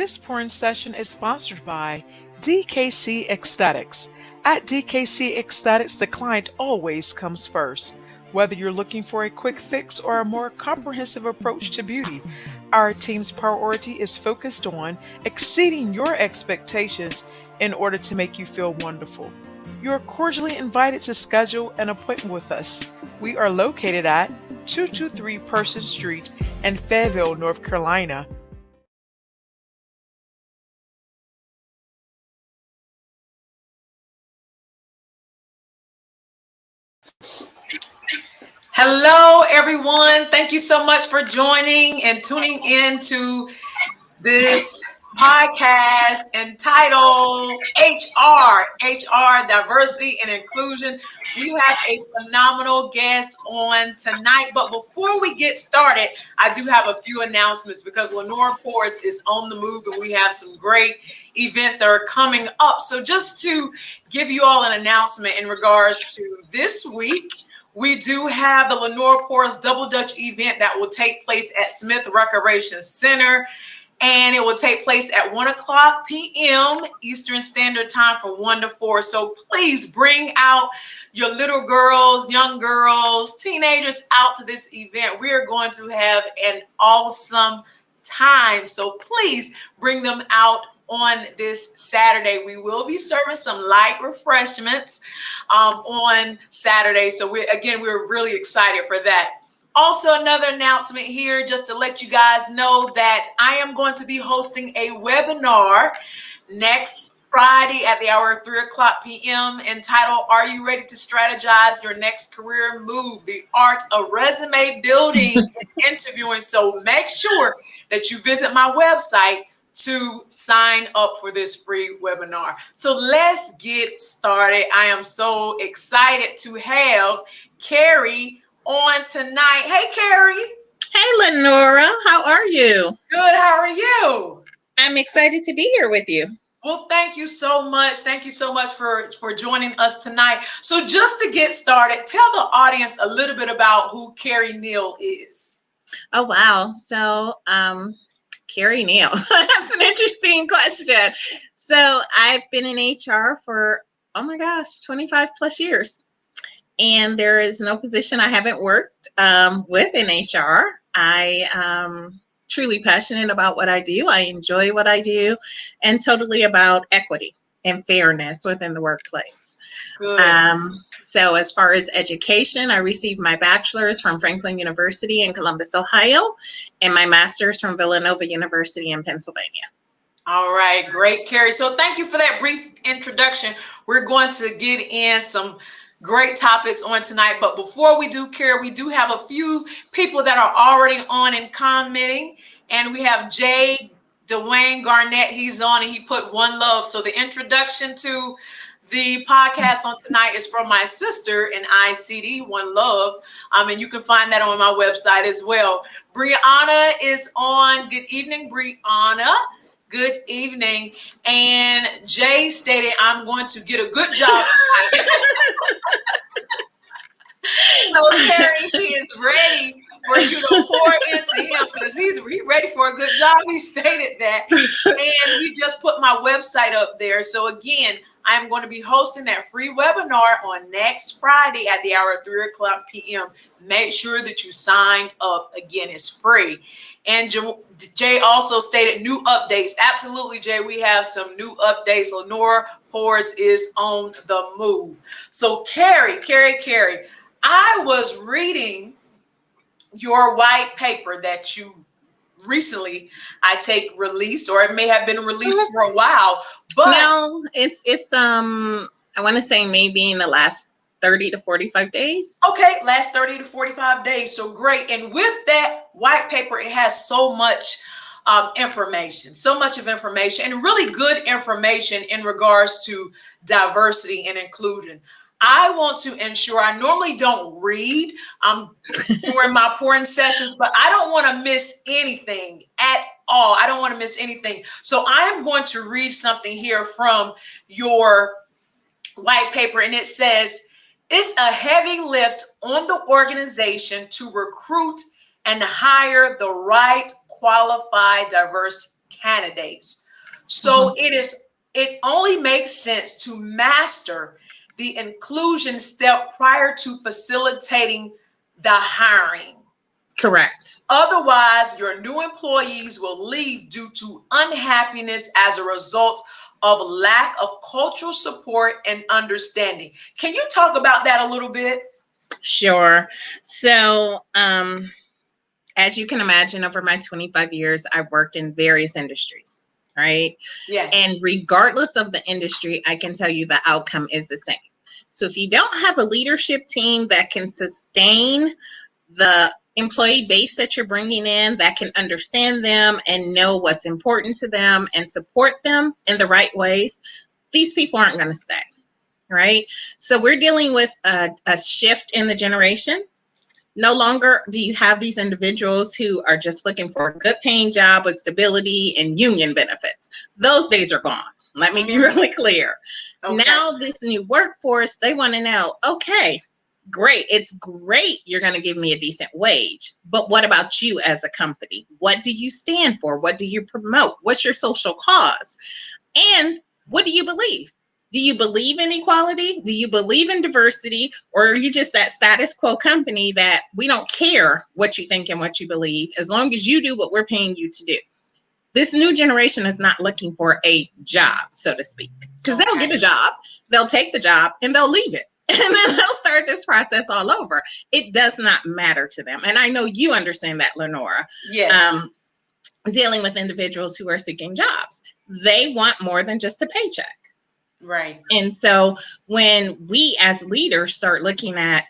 This porn session is sponsored by DKC Aesthetics. At DKC Aesthetics, the client always comes first. Whether you're looking for a quick fix or a more comprehensive approach to beauty, our team's priority is focused on exceeding your expectations in order to make you feel wonderful. You're cordially invited to schedule an appointment with us. We are located at 223 Person Street in Fayetteville, North Carolina. Hello, everyone. Thank you so much for joining and tuning in to this podcast entitled HR, Diversity and Inclusion. We have a phenomenal guest on tonight. But before we get started, I do have a few announcements because Lenora Porras is on the move and we have some great events that are coming up. So just to give you all an announcement in regards to this week, we do have the Lenora Porras Double Dutch event that will take place at Smith Recreation Center. And it will take place at 1 o'clock p.m. Eastern Standard Time from 1 to 4. So please bring out your little girls, young girls, teenagers out to this event. We are going to have an awesome time. So please bring them out on this Saturday. We will be serving some light refreshments on Saturday. So we're really excited for that. Also, another announcement here, just to let you guys know that I am going to be hosting a webinar next Friday at the hour of 3 o'clock p.m. entitled, Are You Ready to Strategize Your Next Career Move? The Art of Resume Building and Interviewing. So make sure that you visit my website to sign up for this free webinar. So let's get started. I am so excited to have Carrie on tonight. Hey, Carrie. Hey, Lenora. How are you? Good. How are you? I'm excited to be here with you. Well, thank you so much. Thank you so much for joining us tonight. So just to get started, tell the audience a little bit about who Carrie Neal is. Oh, wow. So, Carrie Neal. That's an interesting question. So I've been in HR for, 25 plus years. And there is no position I haven't worked with in HR. I am truly passionate about what I do. I enjoy what I do, and totally about equity and fairness within the workplace. Good. So as far as education, I received my bachelor's from Franklin University in Columbus, Ohio, and my master's from Villanova University in Pennsylvania. All right, great, Carrie. So thank you for that brief introduction. We're going to get in some great topics on tonight. But before we do, Carrie, we do have a few people that are already on and commenting. And we have Jay Dwayne Garnett. He's on and he put one love. So the introduction to the podcast on tonight is from my sister in ICD, One Love. And you can find that on my website as well. Brianna is on. Good evening, Brianna. Good evening. And Jay stated, I'm going to get a good job tonight. So, Carrie, he is ready for you to pour into him because he's ready for a good job. He stated that. And he just put my website up there. So, again, I'm going to be hosting that free webinar on next Friday at the hour of 3 o'clock p.m. Make sure that you sign up. Again, it's free. And Jay also stated new updates. Absolutely, Jay. We have some new updates. Lenora Porras is on the move. So, Carrie, I was reading your white paper that you recently, released, or it may have been released for a while. But no, it's I want to say maybe in the last 30 to 45 days. Okay, last 30 to 45 days. So great. And with that white paper, it has so much information, and really good information in regards to diversity and inclusion. I want to ensure, I normally don't read during my porn sessions, but I don't want to miss anything at all. I don't want to miss anything. So I am going to read something here from your white paper, and it says, it's a heavy lift on the organization to recruit and hire the right qualified diverse candidates. So it only makes sense to master the inclusion step prior to facilitating the hiring. Correct. Otherwise, your new employees will leave due to unhappiness as a result of lack of cultural support and understanding. Can you talk about that a little bit? Sure. So, as you can imagine, over my 25 years, I've worked in various industries, right? Yes. And regardless of the industry, I can tell you the outcome is the same. So if you don't have a leadership team that can sustain the employee base that you're bringing in, that can understand them and know what's important to them and support them in the right ways, these people aren't going to stay, right? So we're dealing with a shift in the generation. No longer do you have these individuals who are just looking for a good paying job with stability and union benefits. Those days are gone. Let me be really clear. Okay. Now, this new workforce, they want to know, okay, great. It's great you're going to give me a decent wage. But what about you as a company? What do you stand for? What do you promote? What's your social cause? And what do you believe? Do you believe in equality? Do you believe in diversity? Or are you just that status quo company that we don't care what you think and what you believe, as long as you do what we're paying you to do? This new generation is not looking for a job, so to speak, because they'll get a job, they'll take the job, and they'll leave it. And then they'll start this process all over. It does not matter to them. And I know you understand that, Lenora. Yes. Dealing with individuals who are seeking jobs. They want more than just a paycheck. Right. And so when we as leaders start looking at,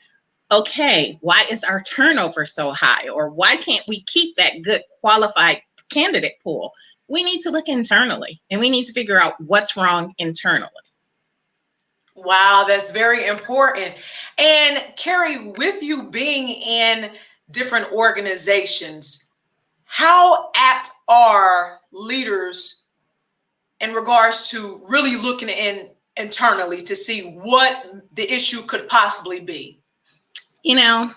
okay, why is our turnover so high? Or why can't we keep that good qualified candidate pool? We need to look internally and we need to figure out what's wrong internally. Wow, that's very important. And Carrie, with you being in different organizations, how apt are leaders in regards to really looking in internally to see what the issue could possibly be? You know,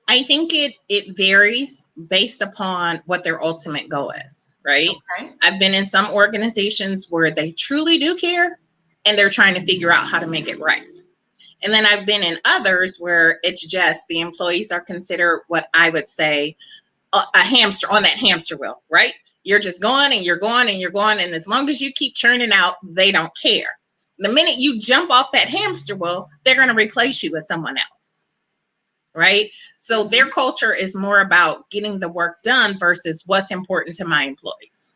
I think it varies based upon what their ultimate goal is, right? Okay. I've been in some organizations where they truly do care and they're trying to figure out how to make it right. And then I've been in others where it's just the employees are considered what I would say a hamster on that hamster wheel, right? You're just going and you're going and you're going. And as long as you keep churning out, they don't care. The minute you jump off that hamster wheel, they're going to replace you with someone else, right? So their culture is more about getting the work done versus what's important to my employees.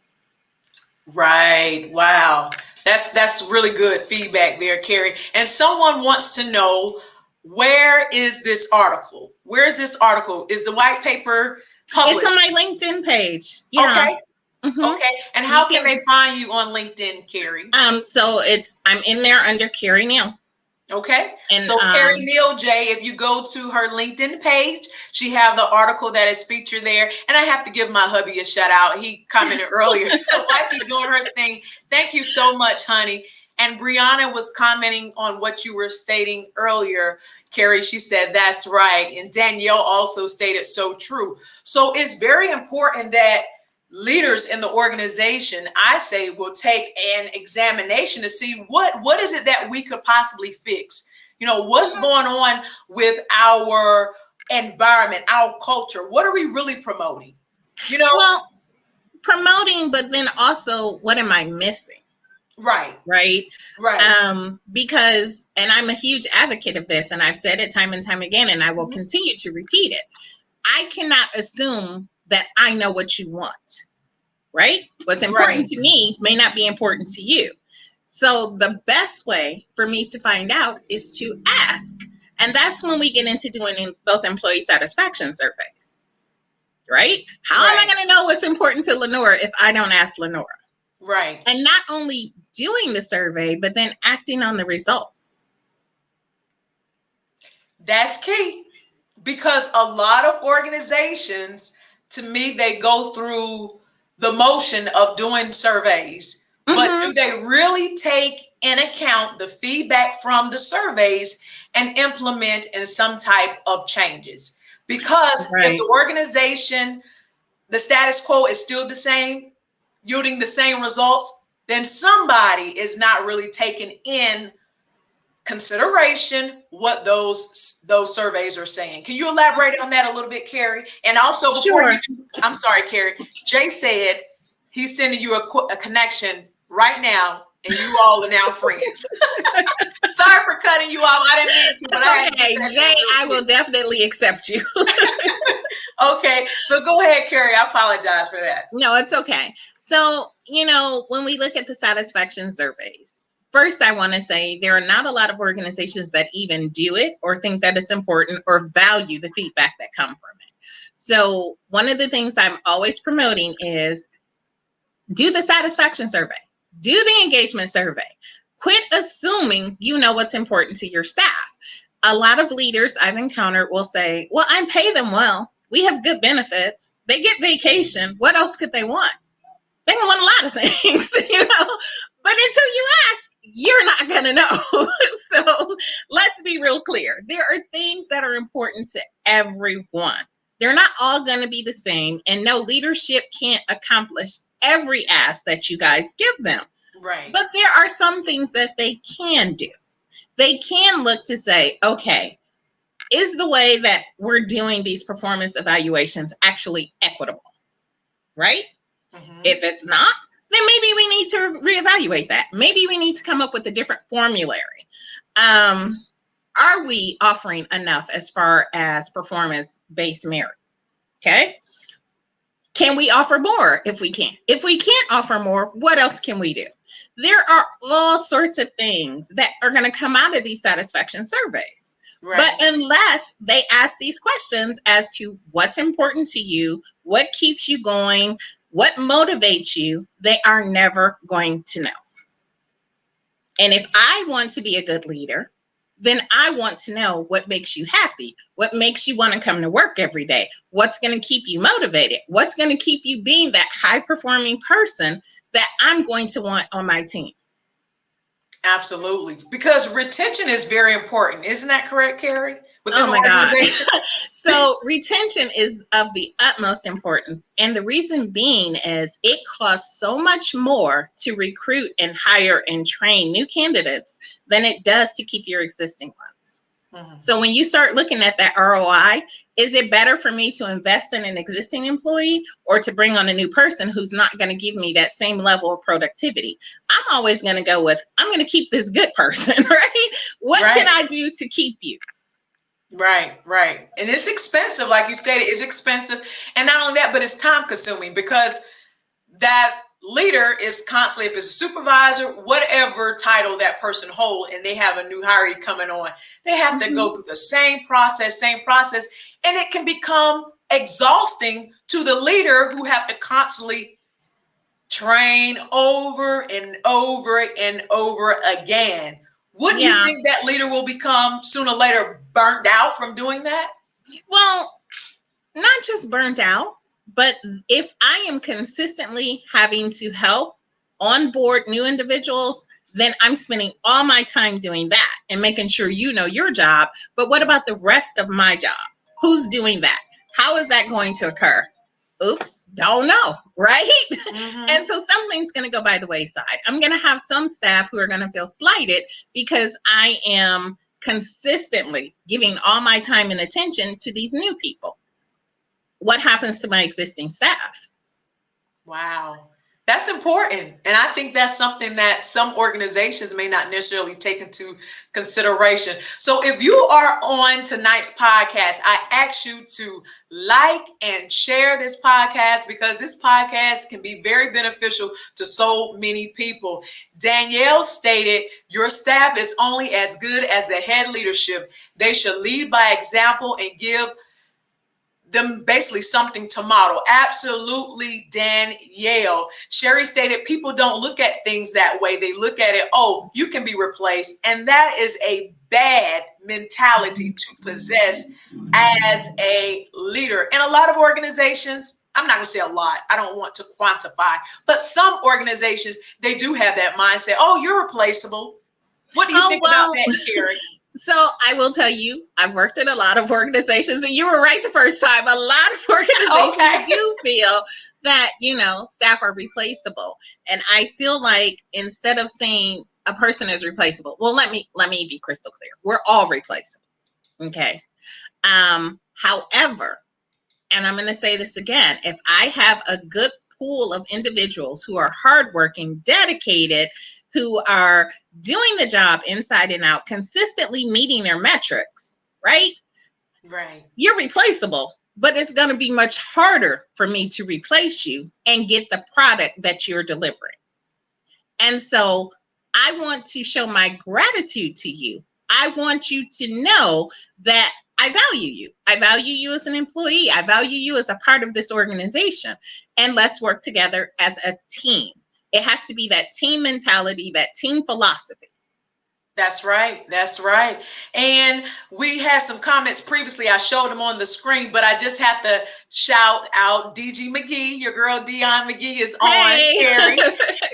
Right. Wow. That's really good feedback there, Carrie. And someone wants to know, where is this article? Where is this article? Is the white paper published? It's on my LinkedIn page. Yeah. Okay. Okay. And how can they find you on LinkedIn, Carrie? So I'm in there under Carrie Neal. Okay. And so Carrie Neal J, if you go to her LinkedIn page, she have the article that is featured there. And I have to give my hubby a shout out. He commented earlier. So wife is doing her thing. Thank you so much, honey. And Brianna was commenting on what you were stating earlier, Carrie. She said, that's right. And Danielle also stated, so true. So it's very important that leaders in the organization, I say, will take an examination to see what is it that we could possibly fix. You know, what's going on with our environment, our culture? What are we really promoting? You know, well, promoting, but then also, what am I missing? Right. Because, and I'm a huge advocate of this, and I've said it time and time again, and I will continue to repeat it. I cannot assume that I know what you want, right? What's important to me may not be important to you. So the best way for me to find out is to ask. And that's when we get into doing those employee satisfaction surveys, right? How am I going to know what's important to Lenora if I don't ask Lenora? Right. And not only doing the survey, but then acting on the results. That's key. Because a lot of organizations, to me, they go through the motion of doing surveys, but do they really take in account the feedback from the surveys and implement in some type of changes? Because if the organization, the status quo is still the same, yielding the same results, then somebody is not really taking in consideration what those surveys are saying. Can you elaborate on that a little bit, Carrie? And also, before Sure. I'm sorry, Carrie. Jay said he's sending you a connection right now, and you all are now friends. Sorry for cutting you off. I didn't mean to, but Okay, Jay, I will definitely accept you. Okay, so go ahead, Carrie. I apologize for that. No, it's okay. So, when we look at the satisfaction surveys, first, I want to say there are not a lot of organizations that even do it or think that it's important or value the feedback that come from it. So, one of the things I'm always promoting is do the satisfaction survey, do the engagement survey. Quit assuming you know what's important to your staff. A lot of leaders I've encountered will say, well, I pay them well. We have good benefits. They get vacation. What else could they want? They can want a lot of things, but until you ask, you're not going to know. So let's be real clear. There are things that are important to everyone. They're not all going to be the same. And no, leadership can't accomplish every ask that you guys give them. Right. But there are some things that they can do. They can look to say, okay, is the way that we're doing these performance evaluations actually equitable? Right? Mm-hmm. If it's not, then maybe we need to reevaluate that. Maybe we need to come up with a different formulary. Are we offering enough as far as performance-based merit? Okay. Can we offer more if we can? If we can't offer more, what else can we do? There are all sorts of things that are going to come out of these satisfaction surveys. Right. But unless they ask these questions as to what's important to you, what keeps you going, what motivates you, they are never going to know. And if I want to be a good leader, then I want to know what makes you happy, what makes you want to come to work every day, what's going to keep you motivated, what's going to keep you being that high-performing person that I'm going to want on my team. Absolutely. Because retention is very important. Isn't that correct, Carrie? Oh my God. So retention is of the utmost importance. And the reason being is it costs so much more to recruit and hire and train new candidates than it does to keep your existing ones. Mm-hmm. So when you start looking at that ROI, is it better for me to invest in an existing employee or to bring on a new person who's not going to give me that same level of productivity? I'm always going to go with, I'm going to keep this good person, right? What can I do to keep you? Right. And it's expensive. Like you said, it's expensive. And not only that, but it's time consuming because that leader is constantly, if it's a supervisor, whatever title that person holds, and they have a new hiree coming on, they have to go through the same process. And it can become exhausting to the leader who have to constantly train over and over and over again. Wouldn't you think that leader will become sooner or later burnt out from doing that? Well, not just burnt out, but if I am consistently having to help onboard new individuals, then I'm spending all my time doing that and making sure you know your job. But what about the rest of my job? Who's doing that? How is that going to occur? Oops, don't know, right? Mm-hmm. And so something's going to go by the wayside. I'm going to have some staff who are going to feel slighted because I am consistently giving all my time and attention to these new people. What happens to my existing staff? Wow. That's important. And I think that's something that some organizations may not necessarily take into consideration. So if you are on tonight's podcast, I ask you to like and share this podcast because this podcast can be very beneficial to so many people. Danielle stated, your staff is only as good as the head leadership. They should lead by example and give them basically something to model. Absolutely, Danielle. Sherry stated people don't look at things that way. They look at it, oh, you can be replaced. And that is a bad mentality to possess as a leader. In a lot of organizations, I'm not going to say a lot, I don't want to quantify, but some organizations, they do have that mindset. Oh, you're replaceable. What do you think about that, Carrie? So I will tell you, I've worked at a lot of organizations, and you were right the first time. A lot of organizations do feel that, staff are replaceable. And I feel like instead of saying a person is replaceable, well, let me be crystal clear. We're all replaceable. Okay. However, and I'm going to say this again, if I have a good pool of individuals who are hardworking, dedicated, who are doing the job inside and out, consistently meeting their metrics, right? Right. You're replaceable, but it's going to be much harder for me to replace you and get the product that you're delivering. And so I want to show my gratitude to you. I want you to know that I value you. I value you as an employee. I value you as a part of this organization. And let's work together as a team. It has to be that team mentality, that team philosophy. That's right. That's right. And we had some comments previously. I showed them on the screen, but I just have to shout out DG McGee. Your girl Dion McGee is on. Hey. Carrie.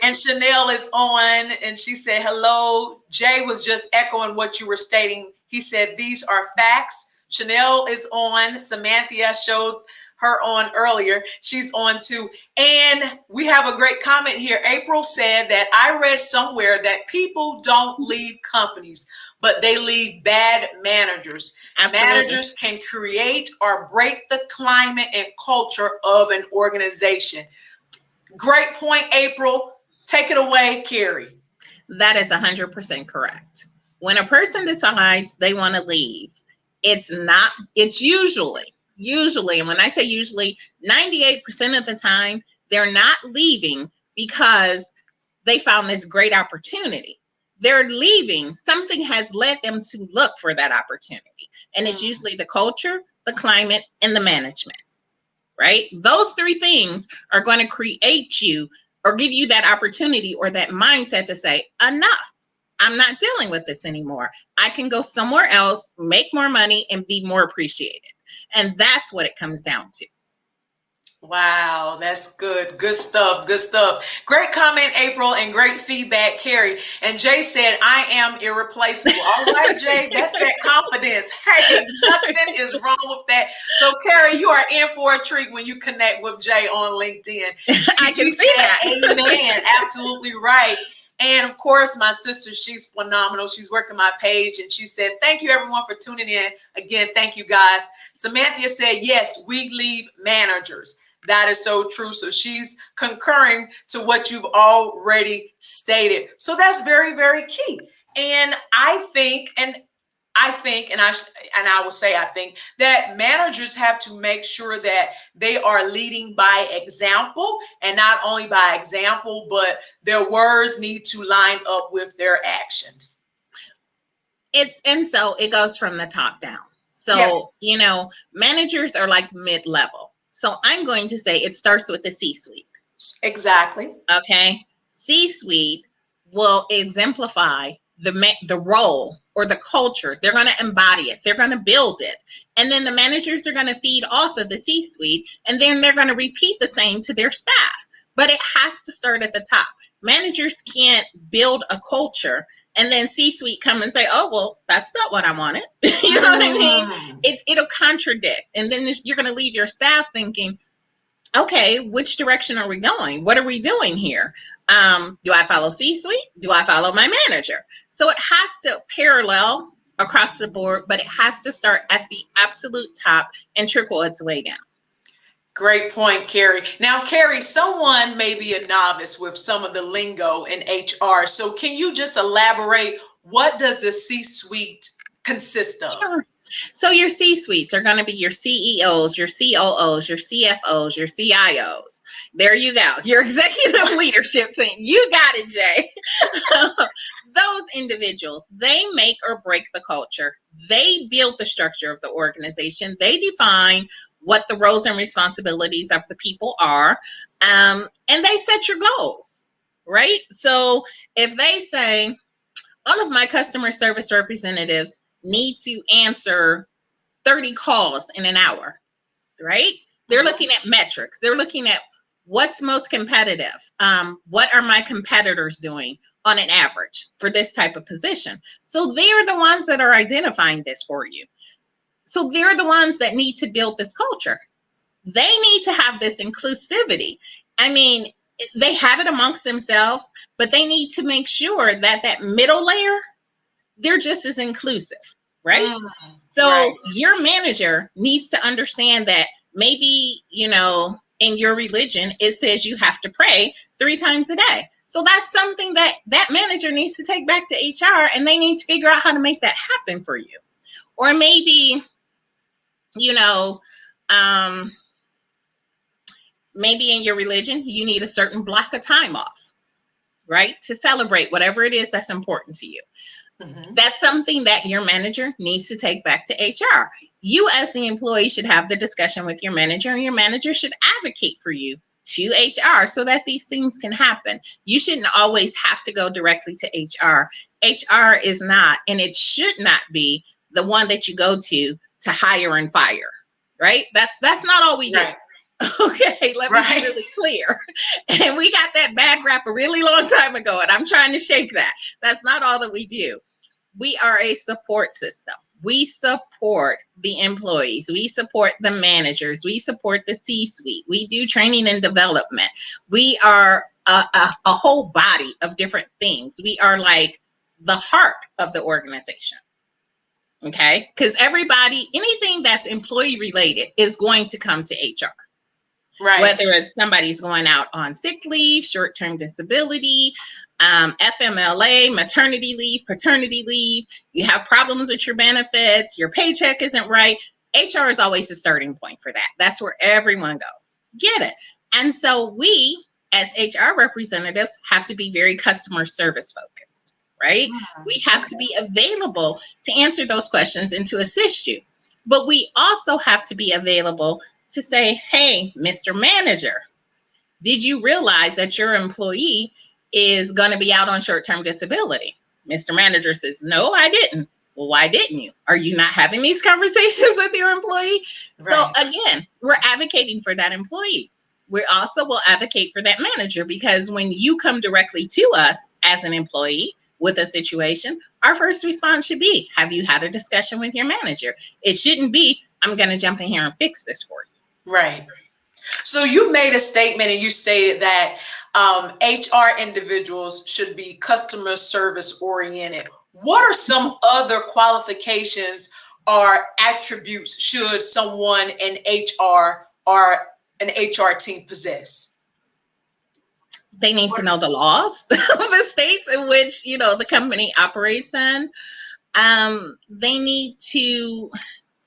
And Chanel is on. And she said, hello. Jay was just echoing what you were stating. He said, these are facts. Chanel is on. Samantha showed her on earlier. She's on too. And we have a great comment here. April said that I read somewhere that people don't leave companies, but they leave bad managers. Absolutely. Managers can create or break the climate and culture of an organization. Great point, April. Take it away, Carrie. That is 100% correct. When a person decides they want to leave, it's usually, and when I say usually, 98% of the time, they're not leaving because they found this great opportunity. They're leaving. Something has led them to look for that opportunity. And it's usually the culture, the climate, and the management, right? Those three things are going to create you or give you that opportunity or that mindset to say, enough. I'm not dealing with this anymore. I can go somewhere else, make more money, and be more appreciated. And that's what it comes down to. Wow, that's good. Good stuff. Good stuff. Great comment, April, and great feedback, Carrie. And Jay said, I am irreplaceable. All right, Jay, that's that confidence. Hey, nothing is wrong with that. So, Carrie, you are in for a treat when you connect with Jay on LinkedIn. I can see that. Amen. Absolutely right. And of course, my sister, she's phenomenal. She's working my page and she said, thank you everyone for tuning in. Again, thank you guys. Samantha said, yes, we leave managers. That is so true. So she's concurring to what you've already stated. So that's very, very key. And I think that managers have to make sure that they are leading by example, and not only by example, but their words need to line up with their actions. And so it goes from the top down. So, managers are like mid-level. So I'm going to say it starts with the C-suite. Exactly. Okay. C-suite will exemplify the role or the culture. They're going to embody it. They're going to build it. And then the managers are going to feed off of the C-suite, and then they're going to repeat the same to their staff. But it has to start at the top. Managers can't build a culture and then C-suite come and say, oh, well, that's not what I wanted. You know what I mean? It'll contradict. And then you're going to leave your staff thinking, okay, which direction are we going? What are we doing here? Do I follow C-suite? Do I follow my manager? So it has to parallel across the board, but it has to start at the absolute top and trickle its way down. Great point, Carrie. Now, Carrie, someone may be a novice with some of the lingo in HR. So can you just elaborate, what does the C-suite consist of? Sure. So your C-suites are going to be your CEOs, your COOs, your CFOs, your CIOs. There you go. Your executive leadership team. You got it, Jay. Those individuals, they make or break the culture. They build the structure of the organization. They define what the roles and responsibilities of the people are, and they set your goals, right? So if they say, all of my customer service representatives need to answer 30 calls in an hour, right? They're looking at metrics. They're looking at what's most competitive. What are my competitors doing on an average for this type of position? So they're the ones that are identifying this for you. So they're the ones that need to build this culture. They need to have this inclusivity. I mean, they have it amongst themselves, but they need to make sure that that middle layer, they're just as inclusive, right? Right. So your manager needs to understand that maybe, in your religion, it says you have to pray 3 times a day. So that's something that that manager needs to take back to HR, and they need to figure out how to make that happen for you. Or maybe, you know, um, maybe in your religion, you need a certain block of time off, right? To celebrate whatever it is that's important to you. That's something that your manager needs to take back to HR. You, as the employee, should have the discussion with your manager, and your manager should advocate for you to HR so that these things can happen. You shouldn't always have to go directly to HR. HR is not, and it should not be, the one that you go to hire and fire, right? That's not all we do. Right. Okay, let me be really clear. And we got that bad rap a really long time ago, and I'm trying to shake that. That's not all that we do. We are a support system. We support the employees. We support the managers. We support the C-suite. We do training and development. We are a whole body of different things. We are like the heart of the organization. Okay? Because everybody, anything that's employee related is going to come to HR. Right. Whether it's somebody's going out on sick leave, short-term disability, FMLA, maternity leave, paternity leave, you have problems with your benefits, your paycheck isn't right, HR is always the starting point for that. That's where everyone goes. Get it? And so we, as HR representatives, have to be very customer service focused, right? We have to be available to answer those questions and to assist you. But we also have to be available to say, hey, Mr. Manager, did you realize that your employee is going to be out on short-term disability? Mr. Manager says, no, I didn't. Well, why didn't you? Are you not having these conversations with your employee? Right. So again, we're advocating for that employee. We also will advocate for that manager, because when you come directly to us as an employee with a situation, our first response should be, have you had a discussion with your manager? It shouldn't be, I'm going to jump in here and fix this for you. Right. So you made a statement and you stated that HR individuals should be customer service oriented. What are some other qualifications or attributes should someone in HR or an HR team possess? They need to know the laws of the states in which, the company operates in. They need to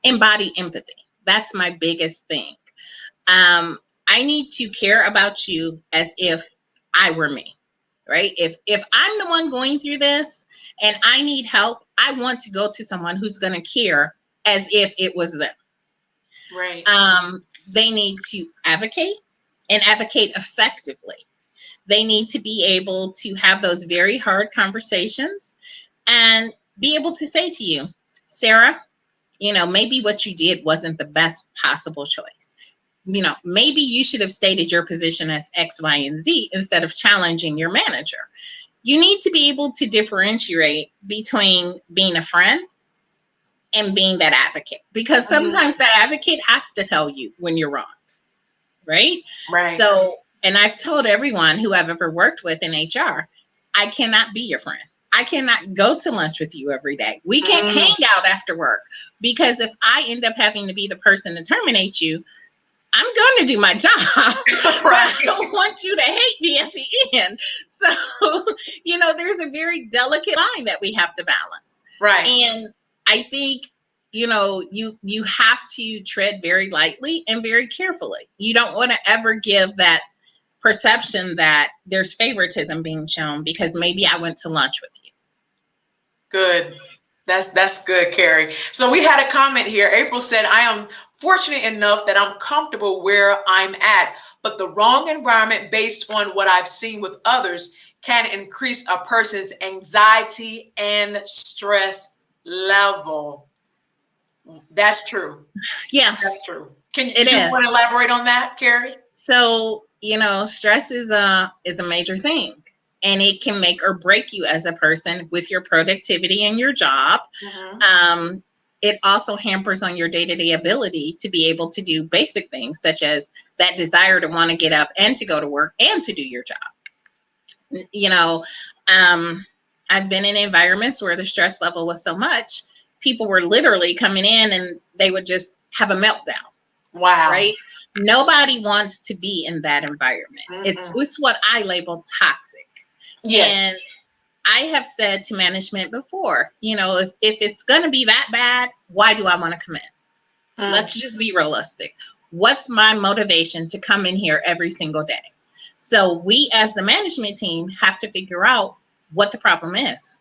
embody empathy. That's my biggest thing. I need to care about you as if I were me, right? If I'm the one going through this and I need help, I want to go to someone who's going to care as if it was them. Right. They need to advocate and advocate effectively. They need to be able to have those very hard conversations and be able to say to you, Sarah, maybe what you did wasn't the best possible choice. Maybe you should have stated your position as X, Y, and Z instead of challenging your manager. You need to be able to differentiate between being a friend and being that advocate, because sometimes that advocate has to tell you when you're wrong, right? Right. So, and I've told everyone who I've ever worked with in HR, I cannot be your friend. I cannot go to lunch with you every day. We can't hang out after work, because if I end up having to be the person to terminate you, I'm going to do my job, but I don't want you to hate me at the end. So, there's a very delicate line that we have to balance. Right. And I think, you have to tread very lightly and very carefully. You don't want to ever give that perception that there's favoritism being shown because maybe I went to lunch with you. Good. That's good, Carrie. So we had a comment here. April said, I am fortunate enough that I'm comfortable where I'm at, but the wrong environment based on what I've seen with others can increase a person's anxiety and stress level. That's true. Yeah, that's true. Can you want to elaborate on that, Carrie? So, stress is a major thing, and it can make or break you as a person with your productivity in your job. it also hampers on your day-to-day ability to be able to do basic things such as that desire to want to get up and to go to work and to do your job. You know, I've been in environments where the stress level was so much, people were literally coming in and they would just have a meltdown. Wow. Right? Nobody wants to be in that environment. It's what I label toxic. Yes. And I have said to management before, if it's going to be that bad, why do I want to come in? Let's just be realistic. What's my motivation to come in here every single day? So we as the management team have to figure out what the problem is.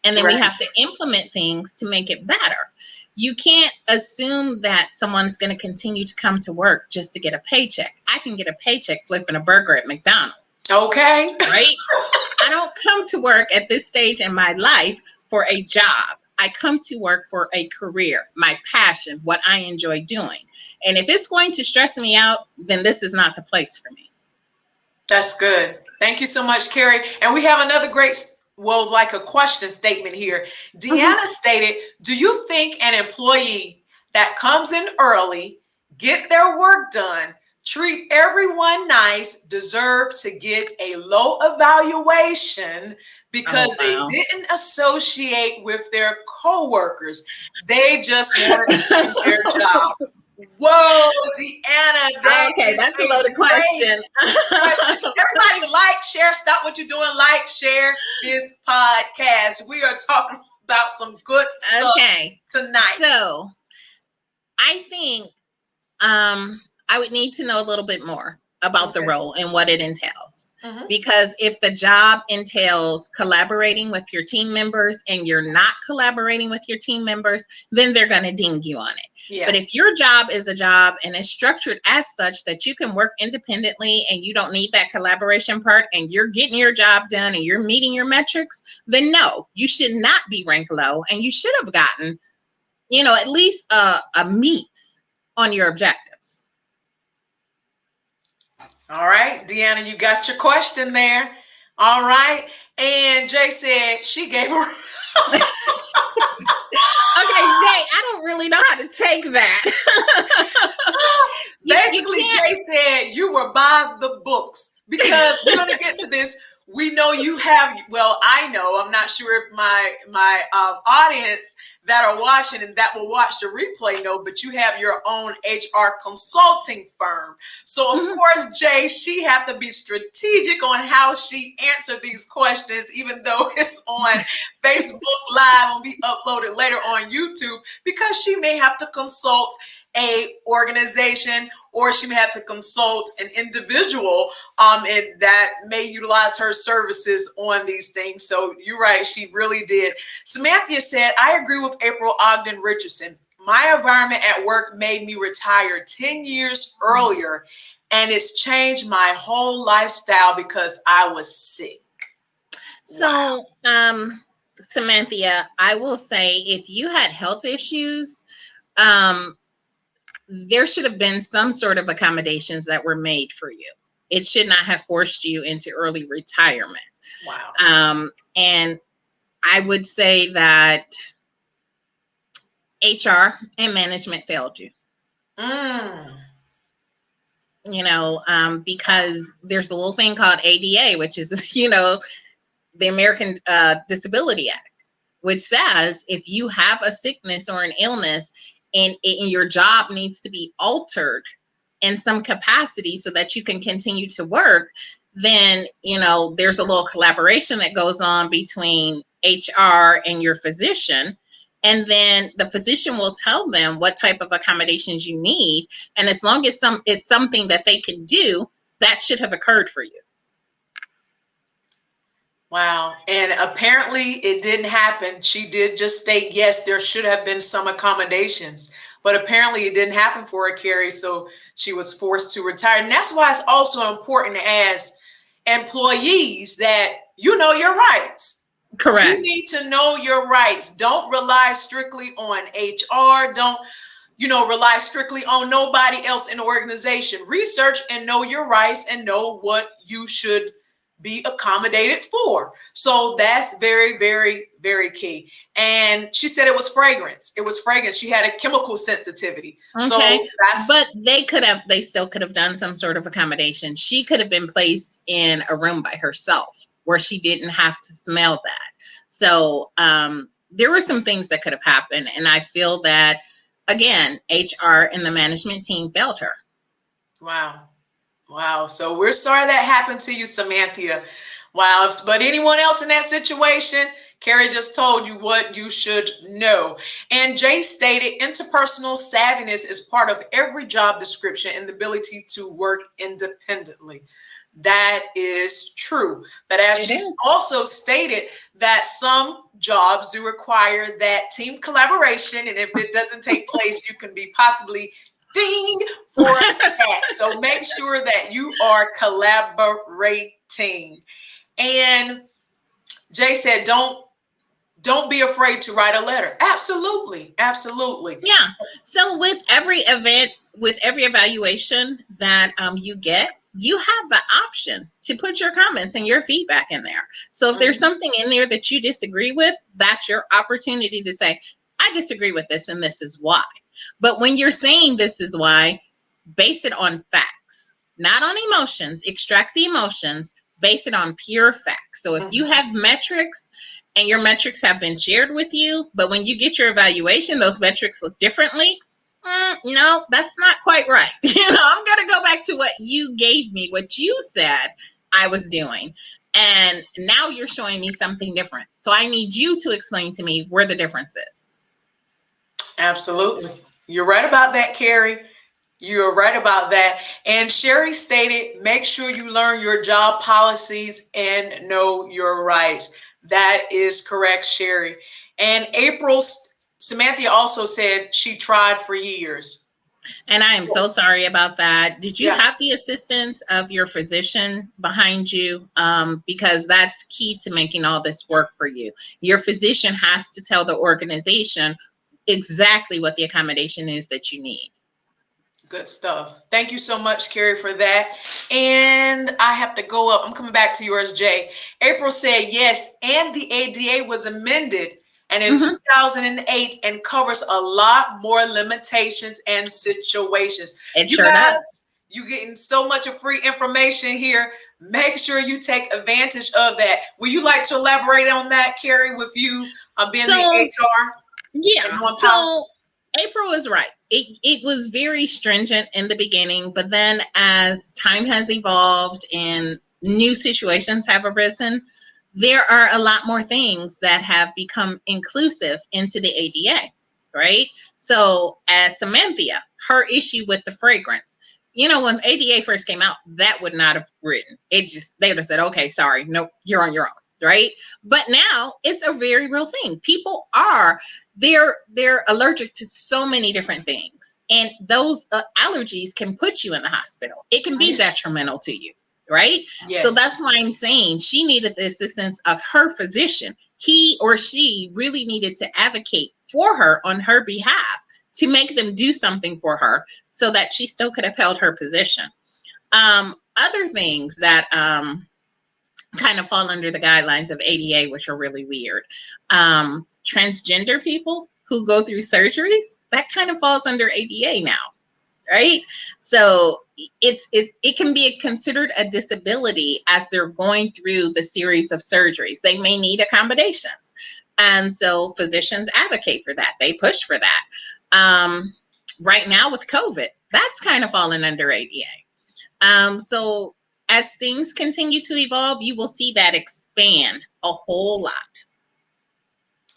And then we have to implement things to make it better. You can't assume that someone's going to continue to come to work just to get a paycheck. I can get a paycheck flipping a burger at McDonald's. Okay. Right? I don't come to work at this stage in my life for a job. I come to work for a career, my passion, what I enjoy doing. And if it's going to stress me out, then this is not the place for me. That's good. Thank you so much, Carrie. And we have another great, like a question statement here. Deanna stated, do you think an employee that comes in early, get their work done, treat everyone nice, deserve to get a low evaluation because they didn't associate with their coworkers? They just want to do their job. Whoa, Deanna. Okay, that's a loaded question. Everybody share, stop what you're doing, share this podcast. We are talking about some good stuff tonight. So I think I would need to know a little bit more about the role and what it entails. Because if the job entails collaborating with your team members and you're not collaborating with your team members, then they're going to ding you on it. Yeah. But if your job is a job and is structured as such that you can work independently and you don't need that collaboration part and you're getting your job done and you're meeting your metrics, then no, you should not be ranked low and you should have gotten, at least a meet on your objectives. All right, Deanna, you got your question there. All right. And Jay said she gave her. Okay, Jay, I don't really know how to take that. Basically, Jay said you were by the books because we're going to get to this. We know you have, I know, I'm not sure if my audience that are watching and that will watch the replay know, but you have your own HR consulting firm. So of course, Jay, she had to be strategic on how she answered these questions, even though it's on Facebook Live and be uploaded later on YouTube, because she may have to consult a organization or she may have to consult an individual and that may utilize her services on these things. So you're right, she really did. Samantha said, I agree with April Ogden Richardson. My environment at work made me retire 10 years earlier and it's changed my whole lifestyle because I was sick. So Samantha, I will say if you had health issues, there should have been some sort of accommodations that were made for you. It should not have forced you into early retirement. Wow. And I would say that HR and management failed you. Because there's a little thing called ADA, which is, the American Disability Act, which says if you have a sickness or an illness and your job needs to be altered in some capacity so that you can continue to work, then, there's a little collaboration that goes on between HR and your physician. And then the physician will tell them what type of accommodations you need. And as long as it's something that they can do, that should have occurred for you. Wow. And apparently it didn't happen. She did just state, yes, there should have been some accommodations, but apparently it didn't happen for her, Carrie. So she was forced to retire. And that's why it's also important as employees that you know your rights. Correct. You need to know your rights. Don't rely strictly on HR. Don't, rely strictly on nobody else in the organization. Research and know your rights and know what you should be accommodated for. So that's very, very, very key. And she said it was fragrance. It was fragrance. She had a chemical sensitivity. Okay. So that's, But they still could have done some sort of accommodation. She could have been placed in a room by herself where she didn't have to smell that. So there were some things that could have happened. And I feel that, again, HR and the management team failed her. wow. Wow. So we're sorry that happened to you, Samantha. Wow. But anyone else in that situation, Carrie just told you what you should know. And Jay stated interpersonal savviness is part of every job description and the ability to work independently. That is true. But as It she is. also stated that some jobs do require that team collaboration. And if it doesn't take place, you can be possibly ding for that. So make sure that you are collaborating. And Jay said, don't be afraid to write a letter. Absolutely. Absolutely. Yeah. So with every event, with every evaluation that you get, you have the option to put your comments and your feedback in there. So if there's something in there that you disagree with, that's your opportunity to say, I disagree with this and this is why. But when you're saying this is why, base it on facts, not on emotions. Extract the emotions, base it on pure facts. So if you have metrics and your metrics have been shared with you, but when you get your evaluation, those metrics look differently, no, that's not quite right. I'm going to go back to what you gave me, what you said I was doing. And now you're showing me something different. So I need you to explain to me where the difference is. Absolutely. You're right about that, Carrie. You're right about that. And Sherry stated, make sure you learn your job policies and know your rights. That is correct, Sherry. And Samantha also said she tried for years. And I am so sorry about that. Did you Yeah. have the assistance of your physician behind you? Because that's key to making all this work for you. Your physician has to tell the organization exactly what the accommodation is that you need. Good stuff. Thank you so much, Carrie, for that. And I have to go up. I'm coming back to yours, Jay. April said yes, and the ADA was amended and in 2008 and covers a lot more limitations and situations. It You sure does. guys, you getting so much of free information here. Make sure you take advantage of that. Would you like to elaborate on that, Carrie, with you being the HR Yeah. and knowing So policies? April is right. It was very stringent in the beginning, but then as time has evolved and new situations have arisen, there are a lot more things that have become inclusive into the ADA, right? So as Samantha, her issue with the fragrance, when ADA first came out, that would not have written. They would have said, okay, sorry, nope, you're on your own, right? But now it's a very real thing. People they're allergic to so many different things, and those allergies can put you in the hospital. It can be detrimental to you, right? Yes. So that's why I'm saying she needed the assistance of her physician. He or she really needed to advocate for her on her behalf to make them do something for her so that she still could have held her position. Other things that kind of fall under the guidelines of ADA, which are really weird. Transgender people who go through surgeries, that kind of falls under ADA now, right? So it can be considered a disability as they're going through the series of surgeries. They may need accommodations. And so physicians advocate for that. They push for that. Right now with COVID, that's kind of fallen under ADA. So as things continue to evolve, you will see that expand a whole lot.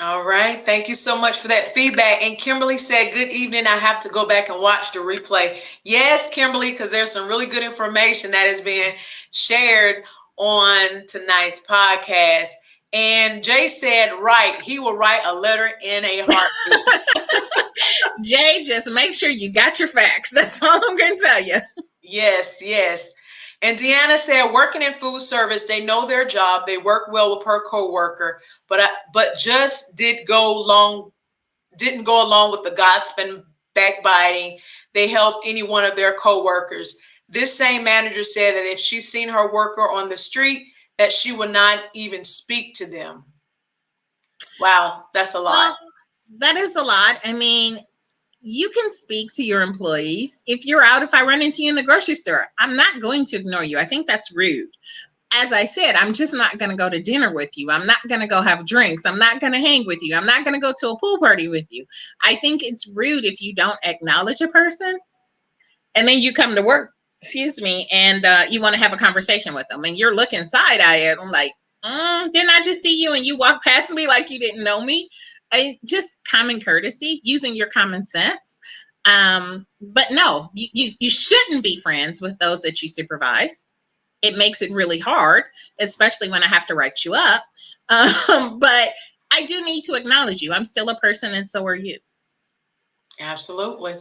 All right. Thank you so much for that feedback. And Kimberly said, good evening. I have to go back and watch the replay. Yes, Kimberly, because there's some really good information that is being shared on tonight's podcast. And Jay said, right, he will write a letter in a heartbeat. Jay, just make sure you got your facts. That's all I'm going to tell you. Yes, yes. And Deanna said, working in food service, they know their job. They work well with her coworker, but just didn't go along with the gossip and backbiting. They helped any one of their coworkers. This same manager said that if she's seen her worker on the street, that she would not even speak to them. Wow, that's a lot. Well, that is a lot. I mean, you can speak to your employees. If you're out, if I run into you in the grocery store, I'm not going to ignore you. I think that's rude. As I said, I'm just not going to go to dinner with you. I'm not going to go have drinks. I'm not going to hang with you. I'm not going to go to a pool party with you. I think it's rude if you don't acknowledge a person and then you come to work, excuse me, and you want to have a conversation with them and you're looking side eye at them like, didn't I just see you and you walk past me like you didn't know me? Just common courtesy, using your common sense. But no, you shouldn't be friends with those that you supervise. It makes it really hard, especially when I have to write you up. But I do need to acknowledge you. I'm still a person, and so are you. Absolutely.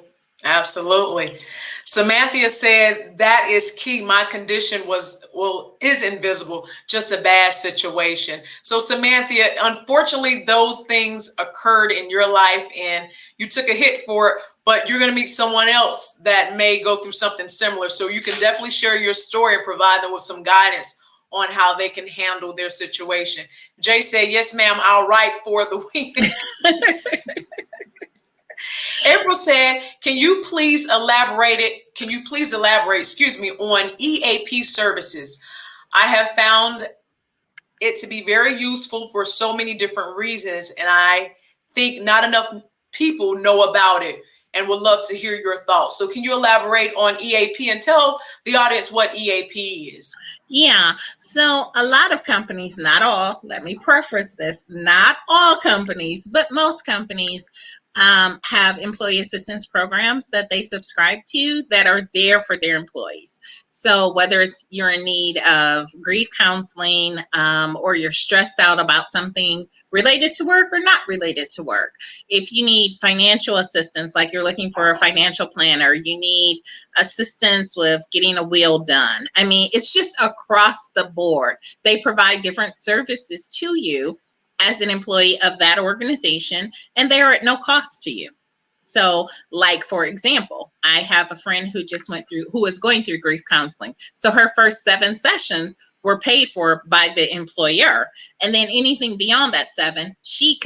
Absolutely. Samantha said that is key. My condition is invisible, just a bad situation. So Samantha, unfortunately, those things occurred in your life and you took a hit for it, but you're going to meet someone else that may go through something similar. So you can definitely share your story and provide them with some guidance on how they can handle their situation. Jay said, yes, ma'am, I'll write for the week. April said, can you please elaborate, excuse me, on EAP services? I have found it to be very useful for so many different reasons, and I think not enough people know about it and would love to hear your thoughts. So can you elaborate on EAP and tell the audience what EAP is? Yeah. So a lot of companies, not all, let me preface this, not all companies, but most companies have employee assistance programs that they subscribe to that are there for their employees. So whether it's you're in need of grief counseling or you're stressed out about something related to work or not related to work. If you need financial assistance, like you're looking for a financial planner, you need assistance with getting a will done. I mean, it's just across the board. They provide different services to you as an employee of that organization, and they are at no cost to you. So, like, for example, I have a friend who is going through grief counseling. So her first 7 sessions were paid for by the employer. And then anything beyond that 7, she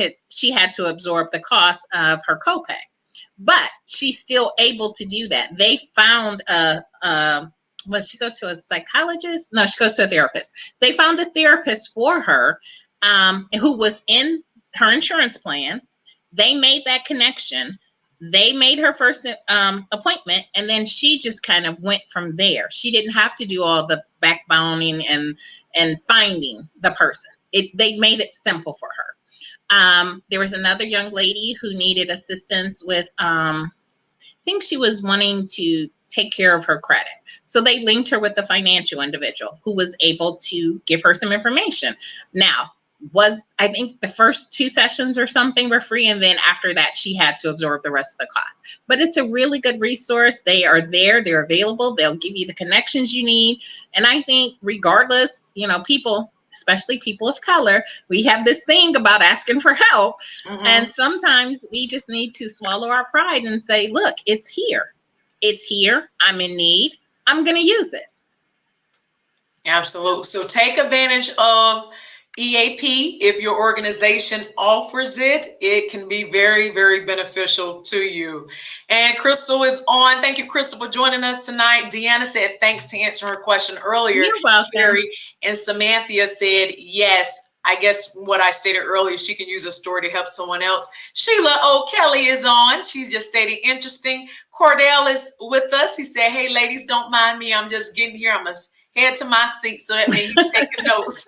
had to absorb the cost of her copay. But she's still able to do that. They found she go to a psychologist? No, she goes to a therapist. They found a therapist for her who was in her insurance plan. They made that connection. They made her first appointment, and then she just kind of went from there. She didn't have to do all the backboning and finding the person. They made it simple for her. There was another young lady who needed assistance with, I think she was wanting to take care of her credit. So they linked her with the financial individual who was able to give her some information. Now, I think the first 2 sessions or something were free, and then after that she had to absorb the rest of the cost. But it's a really good resource. They are there, they're available, they'll give you the connections you need. And I think regardless, people, especially people of color, we have this thing about asking for help. And sometimes we just need to swallow our pride and say, look, it's here, I'm in need, I'm going to use it. Absolutely. So take advantage of EAP. If your organization offers it, it can be very, very beneficial to you. And Crystal is on. Thank you, Crystal, for joining us tonight. Deanna said, thanks to answering her question earlier. You're welcome. Carrie and Samantha said, yes. I guess what I stated earlier, she can use a story to help someone else. Sheila O'Kelly is on. She just stated interesting. Cordell is with us. He said, hey, ladies, don't mind me. I'm just getting here. I'm going to head to my seat. So that means he's taking notes.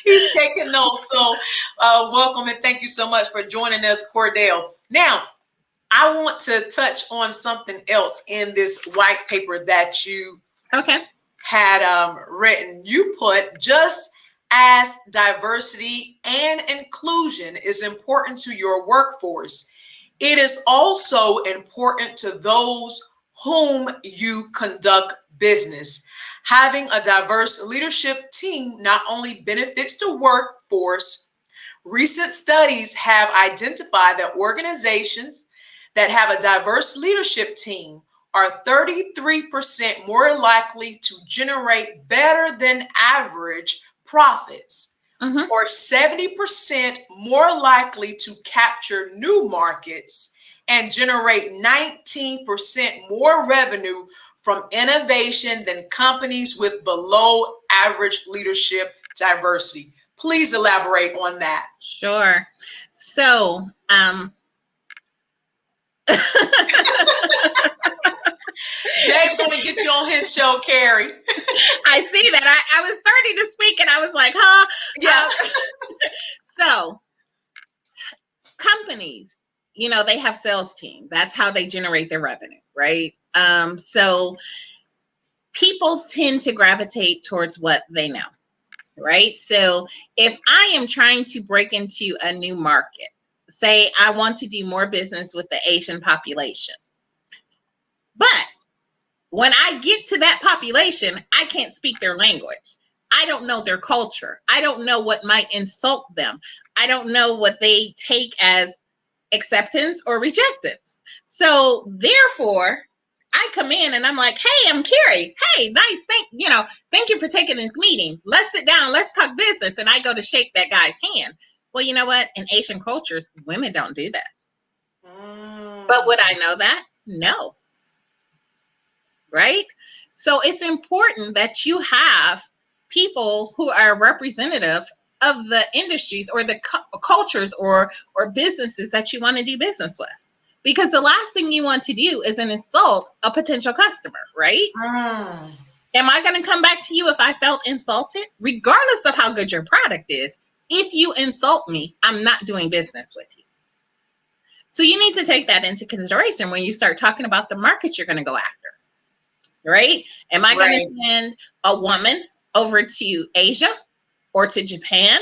He's taking notes. So welcome and thank you so much for joining us, Cordell. Now, I want to touch on something else in this white paper that you had written. You put, just as diversity and inclusion is important to your workforce, it is also important to those whom you conduct business. Having a diverse leadership team not only benefits the workforce. Recent studies have identified that organizations that have a diverse leadership team are 33% more likely to generate better than average profits Mm-hmm. or 70% more likely to capture new markets and generate 19% more revenue from innovation than companies with below average leadership diversity. Please elaborate on that. Sure. So, Jay's going to get you on his show, Carrie. I see that. I was starting to speak and I was like, huh? Yeah. So, companies, they have sales team. That's how they generate their revenue, right? So people tend to gravitate towards what they know, right? So if I am trying to break into a new market, say I want to do more business with the Asian population, but when I get to that population, I can't speak their language. I don't know their culture. I don't know what might insult them. I don't know what they take as acceptance or rejectance. So therefore, I come in and I'm like, hey, I'm Carrie. Hey, nice. Thank you for taking this meeting. Let's sit down. Let's talk business. And I go to shake that guy's hand. Well, you know what? In Asian cultures, women don't do that. But would I know that? No. Right? So it's important that you have people who are representative of the industries or the cultures or businesses that you want to do business with. Because the last thing you want to do is an insult a potential customer, right? Am I going to come back to you if I felt insulted? Regardless of how good your product is, if you insult me, I'm not doing business with you. So you need to take that into consideration when you start talking about the market you're going to go after. Right? Am I going to send a woman over to Asia or to Japan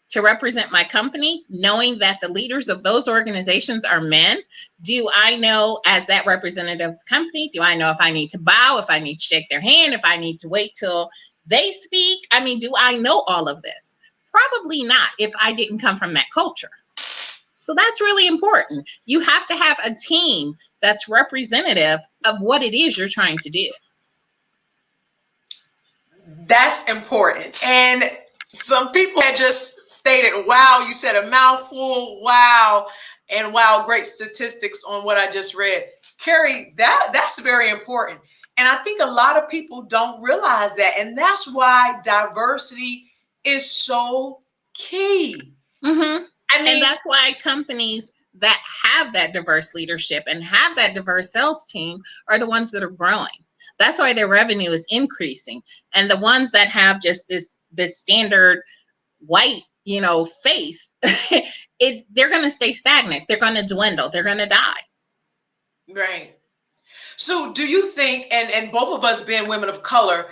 to represent my company, knowing that the leaders of those organizations are men? Do I know, as that representative of the company, do I know if I need to bow, if I need to shake their hand, if I need to wait till they speak? I mean, do I know all of this? Probably not if I didn't come from that culture. So that's really important. You have to have a team that's representative of what it is you're trying to do. That's important. And some people had just stated, wow, you said a mouthful, wow, and wow, great statistics on what I just read. Carrie, that's very important. And I think a lot of people don't realize that. And that's why diversity is so key. Mm-hmm. And that's why companies that have that diverse leadership and have that diverse sales team are the ones that are growing. That's why their revenue is increasing. And the ones that have just this standard white, face, they're going to stay stagnant. They're going to dwindle. They're going to die. Right. So do you think, and both of us being women of color,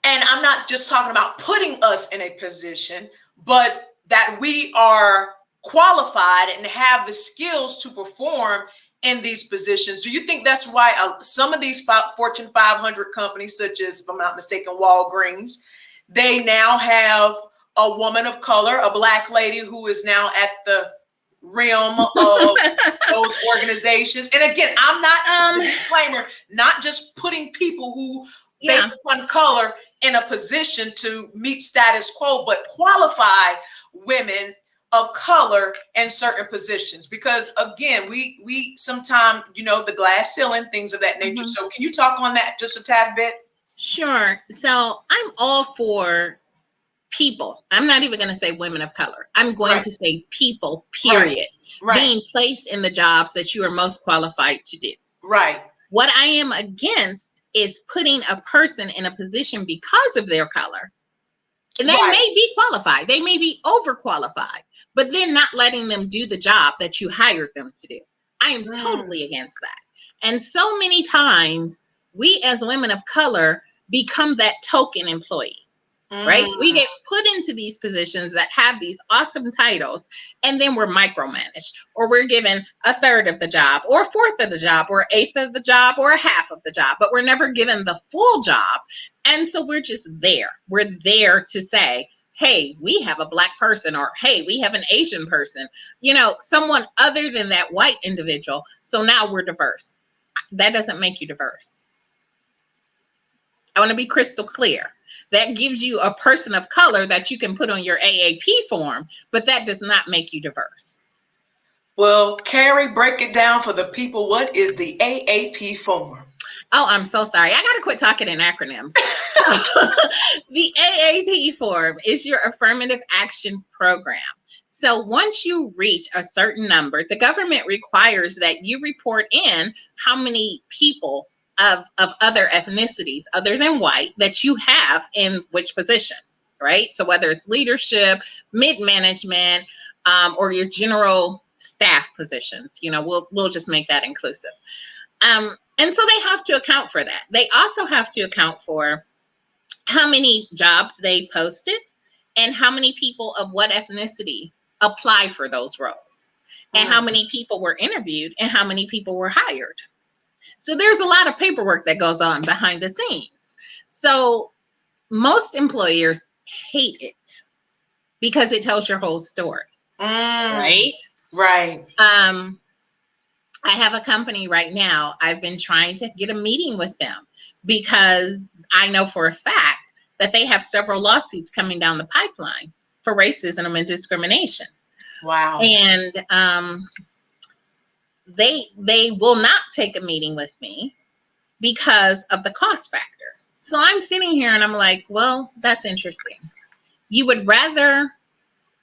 and I'm not just talking about putting us in a position, but that we are qualified and have the skills to perform in these positions. Do you think that's why some of these Fortune 500 companies, such as, if I'm not mistaken, Walgreens, they now have a woman of color, a Black lady who is now at the realm of those organizations? And again, I'm not, disclaimer, not just putting people who, based upon color, in a position to meet status quo, but qualified women of color in certain positions. Because again, we sometimes, the glass ceiling, things of that nature. So can you talk on that just a tad bit? Sure. So I'm all for people. I'm not even going to say women of color. I'm going to say people, period. Being placed in the jobs that you are most qualified to do. Right. What I am against is putting a person in a position because of their color. And they may be qualified. They may be overqualified, but then not letting them do the job that you hired them to do. I am totally against that. And so many times we as women of color become that token employee. Right? We get put into these positions that have these awesome titles, and then we're micromanaged, or we're given a third of the job, or a fourth of the job, or an eighth of the job, or a half of the job, but we're never given the full job. And so we're just there. We're there to say, hey, we have a Black person, or hey, we have an Asian person, someone other than that white individual. So now we're diverse. That doesn't make you diverse. I want to be crystal clear. That gives you a person of color that you can put on your AAP form, but that does not make you diverse. Well, Carrie, break it down for the people. What is the AAP form? Oh, I'm so sorry. I got to quit talking in acronyms. The AAP form is your affirmative action program. So once you reach a certain number, the government requires that you report in how many people of other ethnicities other than white that you have in which position, right? So whether it's leadership, mid-management, or your general staff positions, we'll just make that inclusive. And so they have to account for that. They also have to account for how many jobs they posted and how many people of what ethnicity applied for those roles, and how many people were interviewed and how many people were hired. So there's a lot of paperwork that goes on behind the scenes. So most employers hate it because it tells your whole story, right? Right. I have a company right now. I've been trying to get a meeting with them because I know for a fact that they have several lawsuits coming down the pipeline for racism and discrimination. Wow. And they will not take a meeting with me because of the cost factor. So I'm sitting here and I'm like, well, that's interesting. You would rather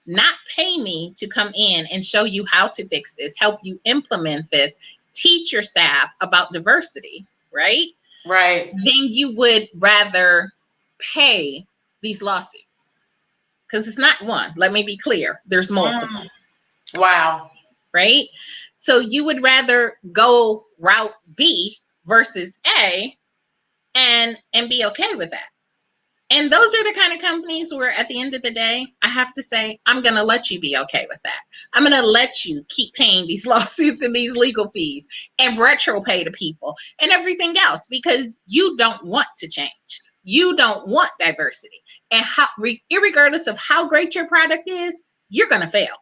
not pay me to come in and show you how to fix this, help you implement this, teach your staff about diversity, right? Right. Then you would rather pay these lawsuits. Because it's not one. Let me be clear. There's multiple. Wow. Right? So you would rather go route B versus A and be okay with that. And those are the kind of companies where at the end of the day, I have to say, I'm going to let you be okay with that. I'm going to let you keep paying these lawsuits and these legal fees and retro pay to people and everything else because you don't want to change. You don't want diversity. And irregardless of how great your product is, you're going to fail.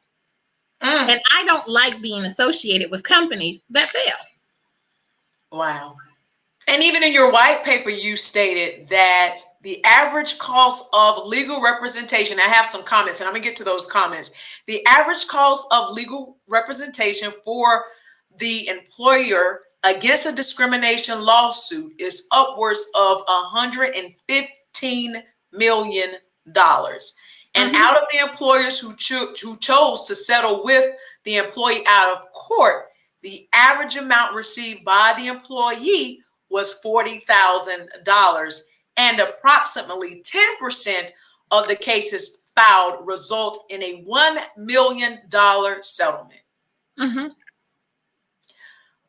And I don't like being associated with companies that fail. Wow. And even in your white paper, you stated that the average cost of legal representation, I have some comments and I'm gonna get to those comments. The average cost of legal representation for the employer against a discrimination lawsuit is upwards of $115 million. And out of the employers who chose to settle with the employee out of court, the average amount received by the employee was $40,000, and approximately 10% of the cases filed result in a $1 million settlement.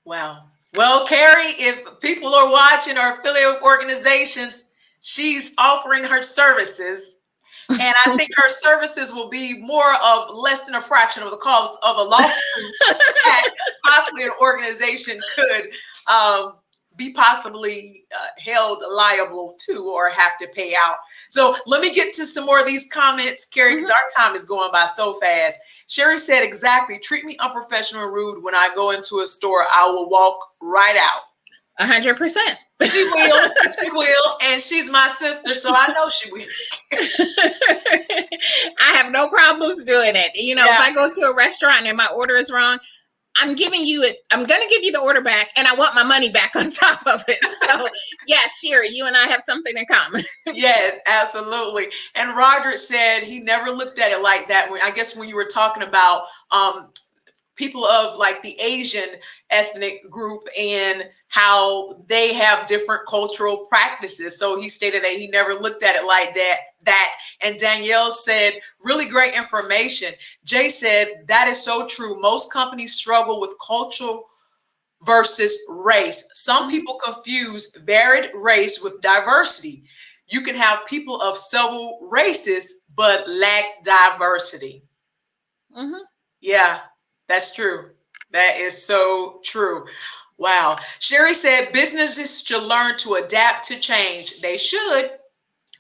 Wow. Well, Carrie, if people are watching or affiliate organizations, she's offering her services. And I think her services will be more of less than a fraction of the cost of a lawsuit that possibly an organization could be possibly held liable to or have to pay out. So let me get to some more of these comments, Carrie, because our time is going by so fast. Sherry said, exactly, treat me unprofessional and rude when I go into a store. I will walk right out. 100%. She will. She will. And she's my sister, so I know she will. I have no problems doing it. If I go to a restaurant and my order is wrong, I'm giving you it. I'm going to give you the order back and I want my money back on top of it. So yeah, Sherry, you and I have something in common. Yes, absolutely. And Roderick said he never looked at it like that. When you were talking about people of like the Asian ethnic group and how they have different cultural practices. So he stated that he never looked at it like that. And Danielle said, really great information. Jay said, that is so true. Most companies struggle with cultural versus race. Some people confuse varied race with diversity. You can have people of several races, but lack diversity. Yeah, that's true. That is so true. Wow. Sherry said businesses should learn to adapt to change. They should.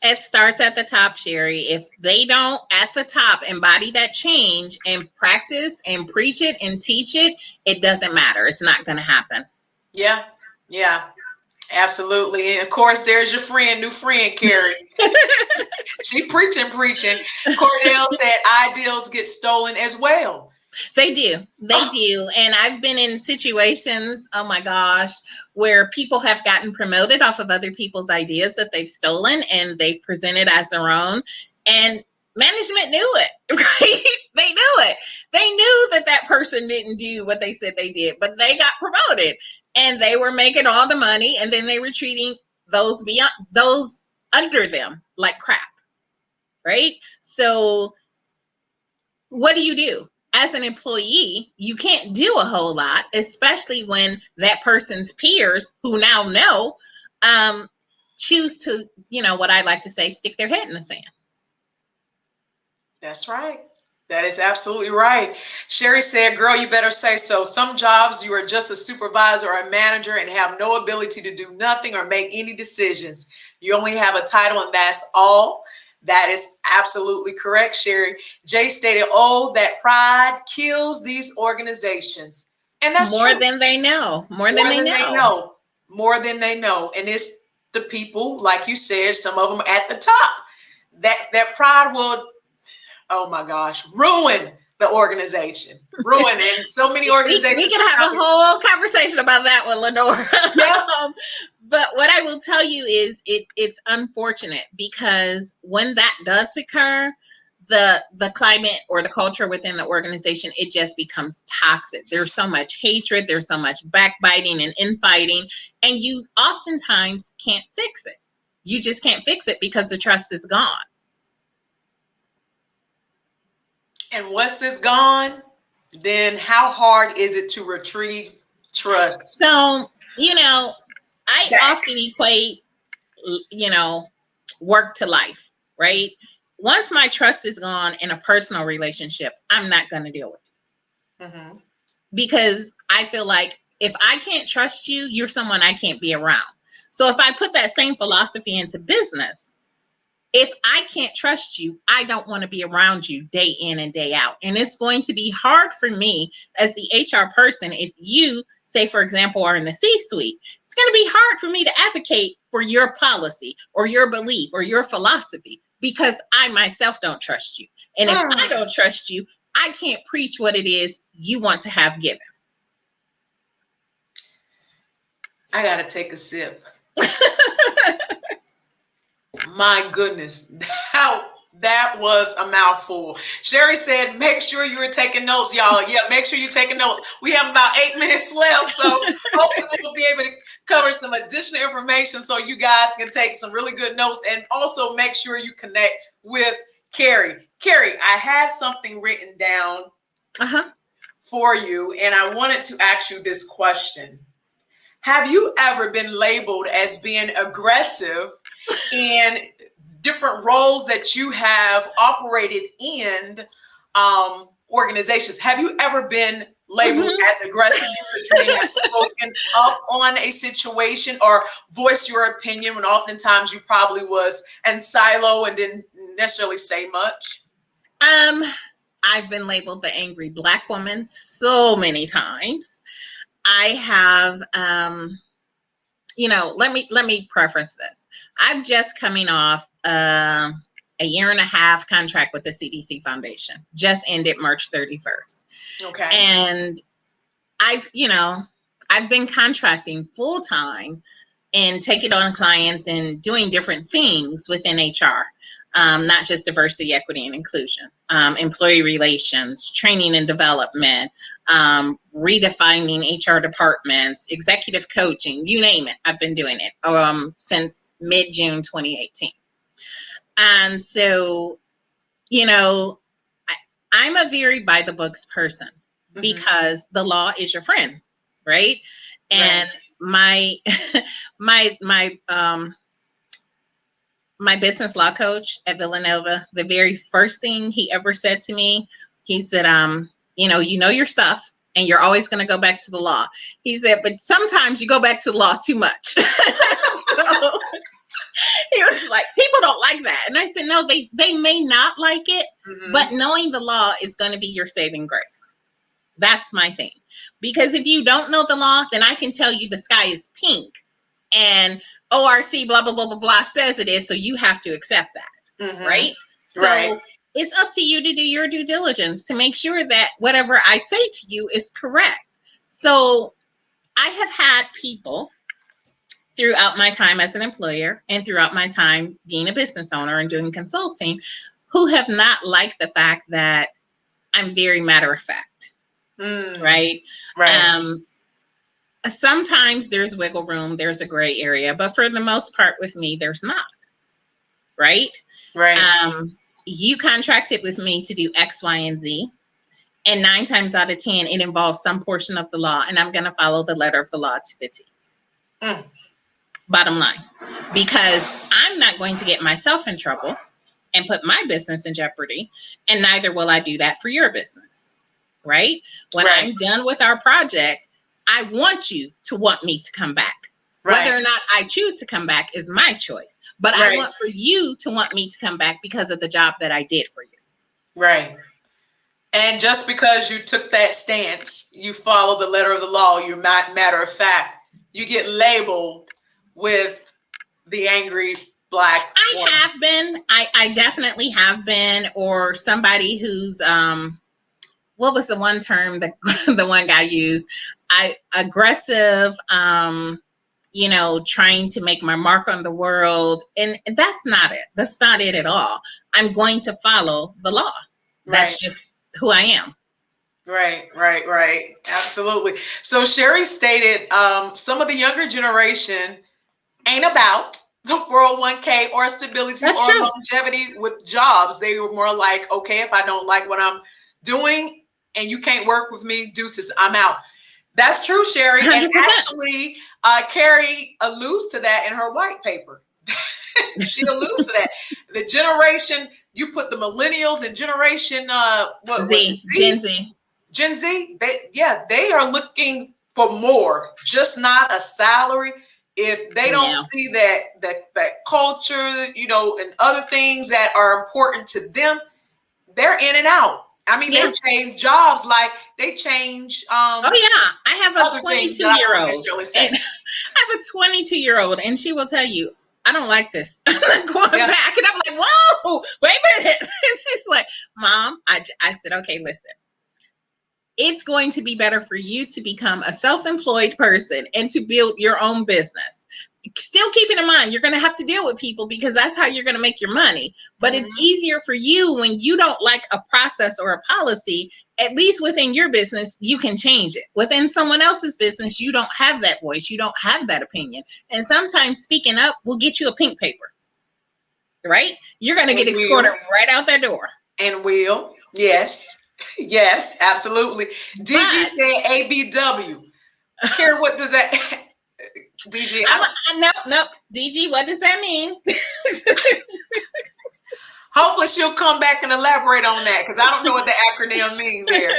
It starts at the top, Sherry. If they don't at the top embody that change and practice and preach it and teach it, it doesn't matter. It's not going to happen. Yeah. Yeah. Absolutely. And of course, there's your friend, new friend, Carrie. She preaching. Cordell said ideals get stolen as well. They do. They do. And I've been in situations, oh my gosh, where people have gotten promoted off of other people's ideas that they've stolen and they presented as their own. And management knew it, right? They knew it. They knew that that person didn't do what they said they did, but they got promoted and they were making all the money, and then they were treating those under them like crap, right? So what do? As an employee, you can't do a whole lot, especially when that person's peers who now know choose to, what I like to say, stick their head in the sand. That's right. That is absolutely right. Sherry said, girl, you better say so. Some jobs you are just a supervisor or a manager and have no ability to do nothing or make any decisions. You only have a title and that's all. That is absolutely correct, Sherry. Jay stated, oh, that pride kills these organizations. And that's more true. than they know. More than they know. More than they know. And it's the people, like you said, some of them at the top. That pride will, oh my gosh, ruin the organization. Ruin it. And so many organizations. We can have a whole conversation about that one, Lenore. Yeah. But what I will tell you is it's unfortunate, because when that does occur, the climate or the culture within the organization, it just becomes toxic. There's so much hatred, there's so much backbiting and infighting, and you oftentimes can't fix it. You just can't fix it because the trust is gone. And once it's gone, then how hard is it to retrieve trust? So, I often equate, work to life, right? Once my trust is gone in a personal relationship, I'm not going to deal with it. Mm-hmm. Because I feel like if I can't trust you, you're someone I can't be around. So if I put that same philosophy into business, if I can't trust you, I don't want to be around you day in and day out. And it's going to be hard for me as the HR person if you, say, for example, are in the C-suite. It's going to be hard for me to advocate for your policy or your belief or your philosophy because I myself don't trust you. And if I don't trust you, I can't preach what it is you want to have given. I got to take a sip. My goodness, that was a mouthful. Sherry said, make sure you are taking notes, y'all. Yeah, make sure you're taking notes. We have about 8 minutes left, so hopefully we'll be able to cover some additional information so you guys can take some really good notes, and also make sure you connect with Carrie. Carrie, I had something written down for you, and I wanted to ask you this question. Have you ever been labeled as being aggressive in different roles that you have operated in organizations? Have you ever been labeled as aggressive because you may have spoken up on a situation or voiced your opinion when oftentimes you probably was in silo and didn't necessarily say much? I've been labeled the angry Black woman so many times. I have, let me preface this. I'm just coming off a 1.5-year contract with the CDC Foundation. Just ended March 31st. Okay. And I've been contracting full time and taking on clients and doing different things within HR. Not just diversity, equity, and inclusion, employee relations, training and development, redefining HR departments, executive coaching, you name it. I've been doing it since mid-June 2018. And so, I'm a very by the books person because the law is your friend, right? And my business law coach at Villanova, the very first thing he ever said to me, he said, you know your stuff and you're always going to go back to the law. He said, but sometimes you go back to the law too much. So he was like, people don't like that. And I said, no, they may not like it, but knowing the law is going to be your saving grace. That's my thing. Because if you don't know the law, then I can tell you the sky is pink and ORC blah blah blah blah blah says it is, so you have to accept that, right? Right. So it's up to you to do your due diligence to make sure that whatever I say to you is correct. So I have had people throughout my time as an employer and throughout my time being a business owner and doing consulting who have not liked the fact that I'm very matter of fact, right? Right. Sometimes there's wiggle room, there's a gray area, but for the most part with me, there's not, right? Right. You contracted with me to do X, Y, and Z. And 9 times out of 10, it involves some portion of the law, and I'm going to follow the letter of the law to the T. Bottom line, because I'm not going to get myself in trouble and put my business in jeopardy, and neither will I do that for your business, right? When I'm done with our project, I want you to want me to come back. Right. Whether or not I choose to come back is my choice, but I want for you to want me to come back because of the job that I did for you. Right. And just because you took that stance, you follow the letter of the law, you're not matter of fact, you get labeled with the angry Black woman. I have been. I definitely have been, or somebody who's what was the one term that the one guy used? Aggressive, trying to make my mark on the world. And that's not it. That's not it at all. I'm going to follow the law. That's just who I am. Right. Absolutely. So Sherry stated some of the younger generation ain't about the 401k or stability or longevity with jobs. They were more like, okay, if I don't like what I'm doing and you can't work with me, deuces, I'm out. That's true, Sherry. 100%. And actually, Carrie alludes to that in her white paper. She alludes to that. The generation, you put the millennials and generation, Gen Z. Gen Z, they are looking for more, just not a salary. If they don't see that culture, and other things that are important to them, they're in and out. I mean, they change jobs, like they change. I have a 22-year-old. I have a 22-year-old, and she will tell you, I don't like this. I'm not going back. And I'm like, whoa, wait a minute. And she's like, Mom, I said, okay, listen. It's going to be better for you to become a self-employed person and to build your own business. Still keeping in mind, you're going to have to deal with people because that's how you're going to make your money. But it's easier for you when you don't like a process or a policy. At least within your business, you can change it. Within someone else's business, you don't have that voice. You don't have that opinion. And sometimes speaking up will get you a pink paper, right? You're going to get escorted right out that door. And will. Yes. Yes, absolutely. DG said ABW. Here, what does that? DG. No. DG, what does that mean? Hopefully she'll come back and elaborate on that because I don't know what the acronym means there.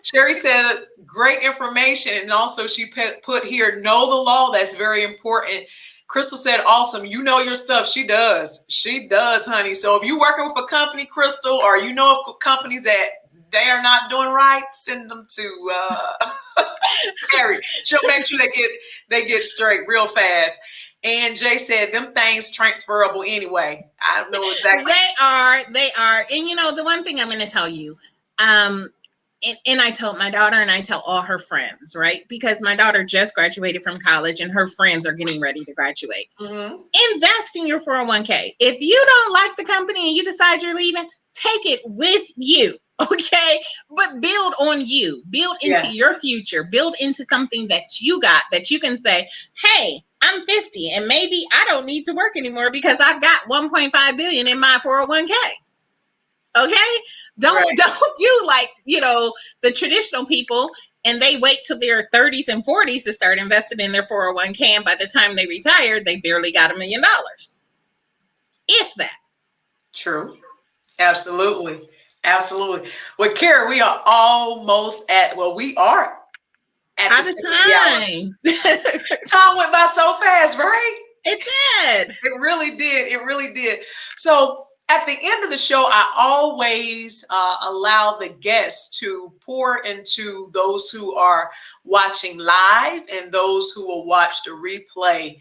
Sherry said great information, and also she put here, know the law. That's very important. Crystal said, awesome. You know your stuff. She does, honey. So if you're working with a company, Crystal, or you know of companies that they are not doing right, send them to Carrie. She'll make sure they get straight real fast. And Jay said them things transferable anyway. I don't know exactly. They are. And the one thing I'm going to tell you, and I told my daughter and I tell all her friends, right? Because my daughter just graduated from college and her friends are getting ready to graduate. Invest in your 401k. If you don't like the company and you decide you're leaving, take it with you. Okay, but build on you, build into your future, build into something that you got that you can say, hey, I'm 50 and maybe I don't need to work anymore because I've got 1.5 billion in my 401k. Okay, don't do like, the traditional people and they wait till their 30s and 40s to start investing in their 401k. And by the time they retire, they barely got $1 million. If that. True. Absolutely. Well, Carrie, we are almost we are at out of time. Time went by so fast, right? It did. It really did. So At the end of the show, I always allow the guests to pour into those who are watching live and those who will watch the replay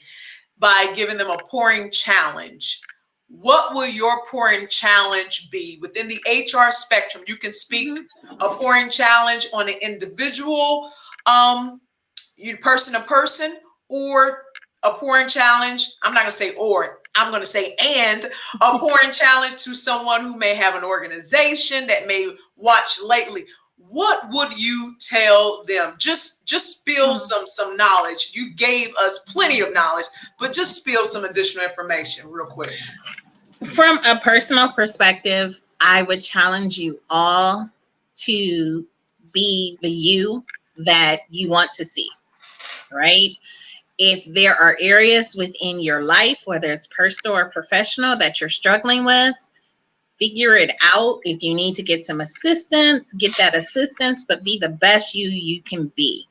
by giving them a pouring challenge. What will your pouring challenge be? Within the HR spectrum, you can speak a pouring challenge on an individual, person to person, or a pouring challenge. I'm not going to say or, I'm going to say and a pouring challenge to someone who may have an organization that may watch lately. What would you tell them? Just spill some knowledge. You gave us plenty of knowledge, but just spill some additional information real quick. From a personal perspective, I would challenge you all to be the you that you want to see, right? If there are areas within your life, whether it's personal or professional, that you're struggling with, figure it out. If you need to get some assistance, get that assistance, but be the best you can be.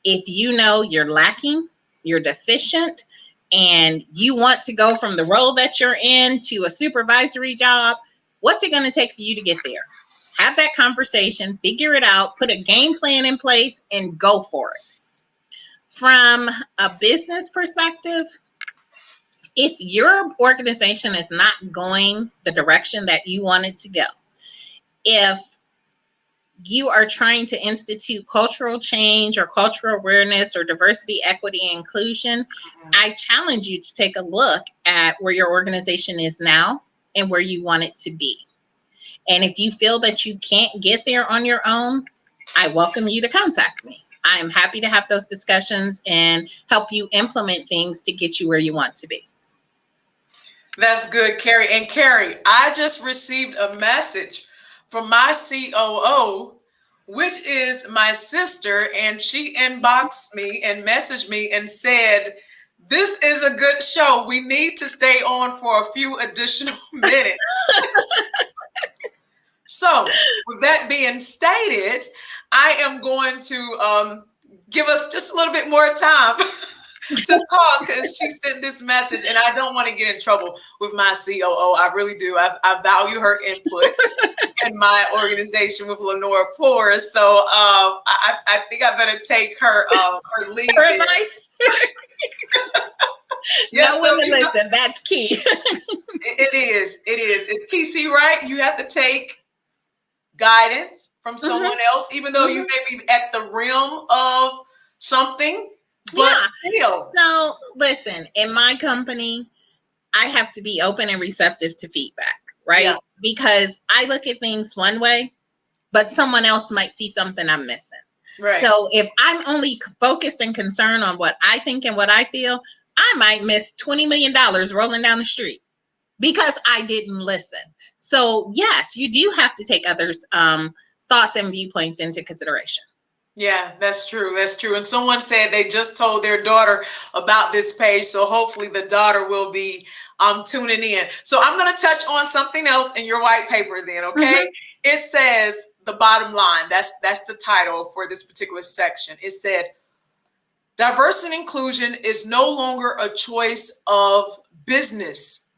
If you know you're lacking, you're deficient, and you want to go from the role that you're in to a supervisory job, what's it going to take for you to get there? Have that conversation, figure it out, put a game plan in place, and go for it. From a business perspective, if your organization is not going the direction that you want it to go, if you are trying to institute cultural change or cultural awareness or diversity, equity, and inclusion, I challenge you to take a look at where your organization is now and where you want it to be. And if you feel that you can't get there on your own, I welcome you to contact me. I'm happy to have those discussions and help you implement things to get you where you want to be. That's good, Carrie. And Carrie, I just received a message from my COO, which is my sister, and she inboxed me and messaged me and said, "This is a good show. We need to stay on for a few additional minutes." So, with that being stated, I am going to give us just a little bit more time to talk, because she sent this message, and I don't want to get in trouble with my COO. I really do. I value her input in my organization with Lenora Poor. So I think I better take her lead. Her advice. Yeah, no, so, women, listen, that's key. It is. It's key. See, right? You have to take guidance from someone else, even though you may be at the rim of something, but still. So listen, in my company, I have to be open and receptive to feedback, right? Yeah. Because I look at things one way, but someone else might see something I'm missing. Right. So if I'm only focused and concerned on what I think and what I feel, I might miss $20 million rolling down the street because I didn't listen. So yes, you do have to take others' thoughts and viewpoints into consideration. Yeah, that's true. That's true. And someone said they just told their daughter about this page, so hopefully the daughter will be tuning in. So I'm going to touch on something else in your white paper then, okay? It says the bottom line. That's the title for this particular section. It said, diversity and inclusion is no longer a choice of business.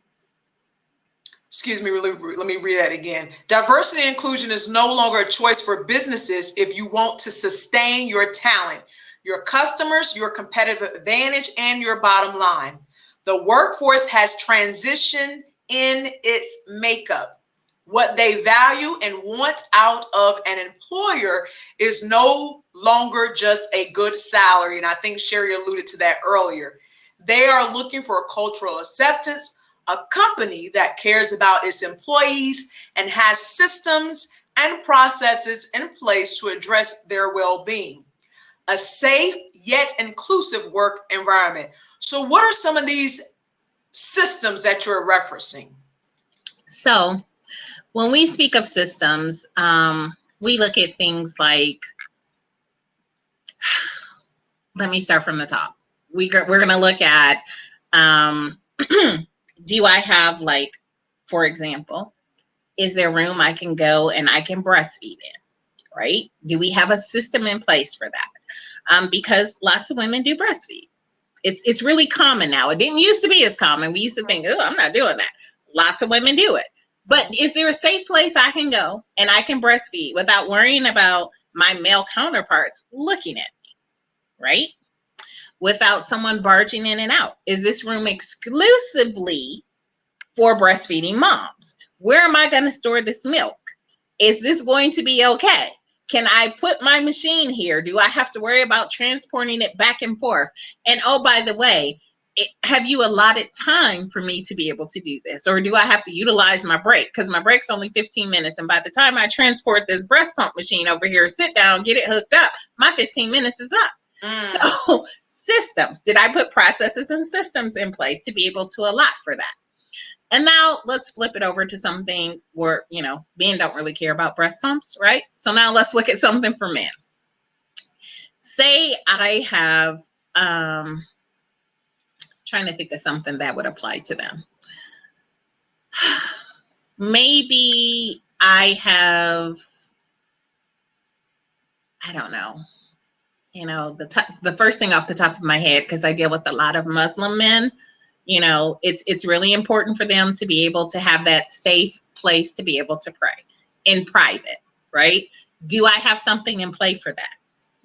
Excuse me, let me read that again. Diversity and inclusion is no longer a choice for businesses if you want to sustain your talent, your customers, your competitive advantage, and your bottom line. The workforce has transitioned in its makeup. What they value and want out of an employer is no longer just a good salary. And I think Sherry alluded to that earlier. They are looking for cultural acceptance, a company that cares about its employees and has systems and processes in place to address their well-being. A safe yet inclusive work environment. So what are some of these systems that you're referencing? So when we speak of systems, we look at things like, let me start from the top. We're going to look at, do I have, like, for example, is there room I can go and I can breastfeed in, right? Do we have a system in place for that? Because lots of women do breastfeed. It's really common now. It didn't used to be as common. We used to think, oh, I'm not doing that. Lots of women do it. But is there a safe place I can go and I can breastfeed without worrying about my male counterparts looking at me, right? Without someone barging in and out? Is this room exclusively for breastfeeding moms? Where am I going to store this milk? Is this going to be okay? Can I put my machine here? Do I have to worry about transporting it back and forth? And oh, by the way, have you allotted time for me to be able to do this? Or do I have to utilize my break? Because my break's only 15 minutes. And by the time I transport this breast pump machine over here, sit down, get it hooked up, my 15 minutes is up. So systems. Did I put processes and systems in place to be able to allot for that? And now let's flip it over to something where, men don't really care about breast pumps, right? So now let's look at something for men. Say I have, trying to think of something that would apply to them. Maybe I have, I don't know, the first thing off the top of my head, because I deal with a lot of Muslim men, it's really important for them to be able to have that safe place to be able to pray in private, right? Do I have something in play for that?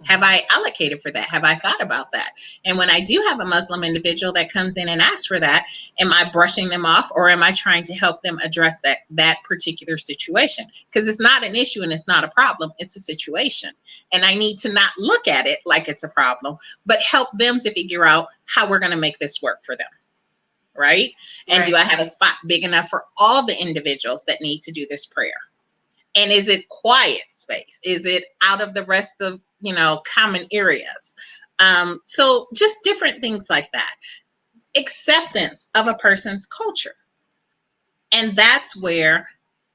Have I allocated for that? Have I thought about that? And when I do have a Muslim individual that comes in and asks for that, am I brushing them off, or am I trying to help them address that particular situation? Because it's not an issue and it's not a problem. It's a situation. And I need to not look at it like it's a problem, but help them to figure out how we're going to make this work for them. Right? And do I have a spot big enough for all the individuals that need to do this prayer? And is it quiet space? Is it out of the rest of, common areas? So just different things like that. Acceptance of a person's culture. And that's where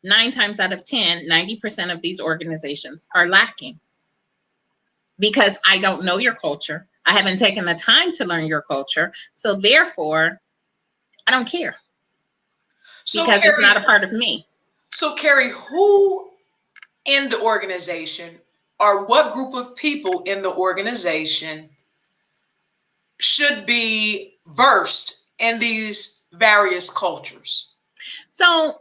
9 times out of 10, 90% of these organizations are lacking. Because I don't know your culture. I haven't taken the time to learn your culture. So therefore, I don't care. Because Carrie, it's not a part of me. So Carrie, who in the organization, or what group of people in the organization should be versed in these various cultures? So,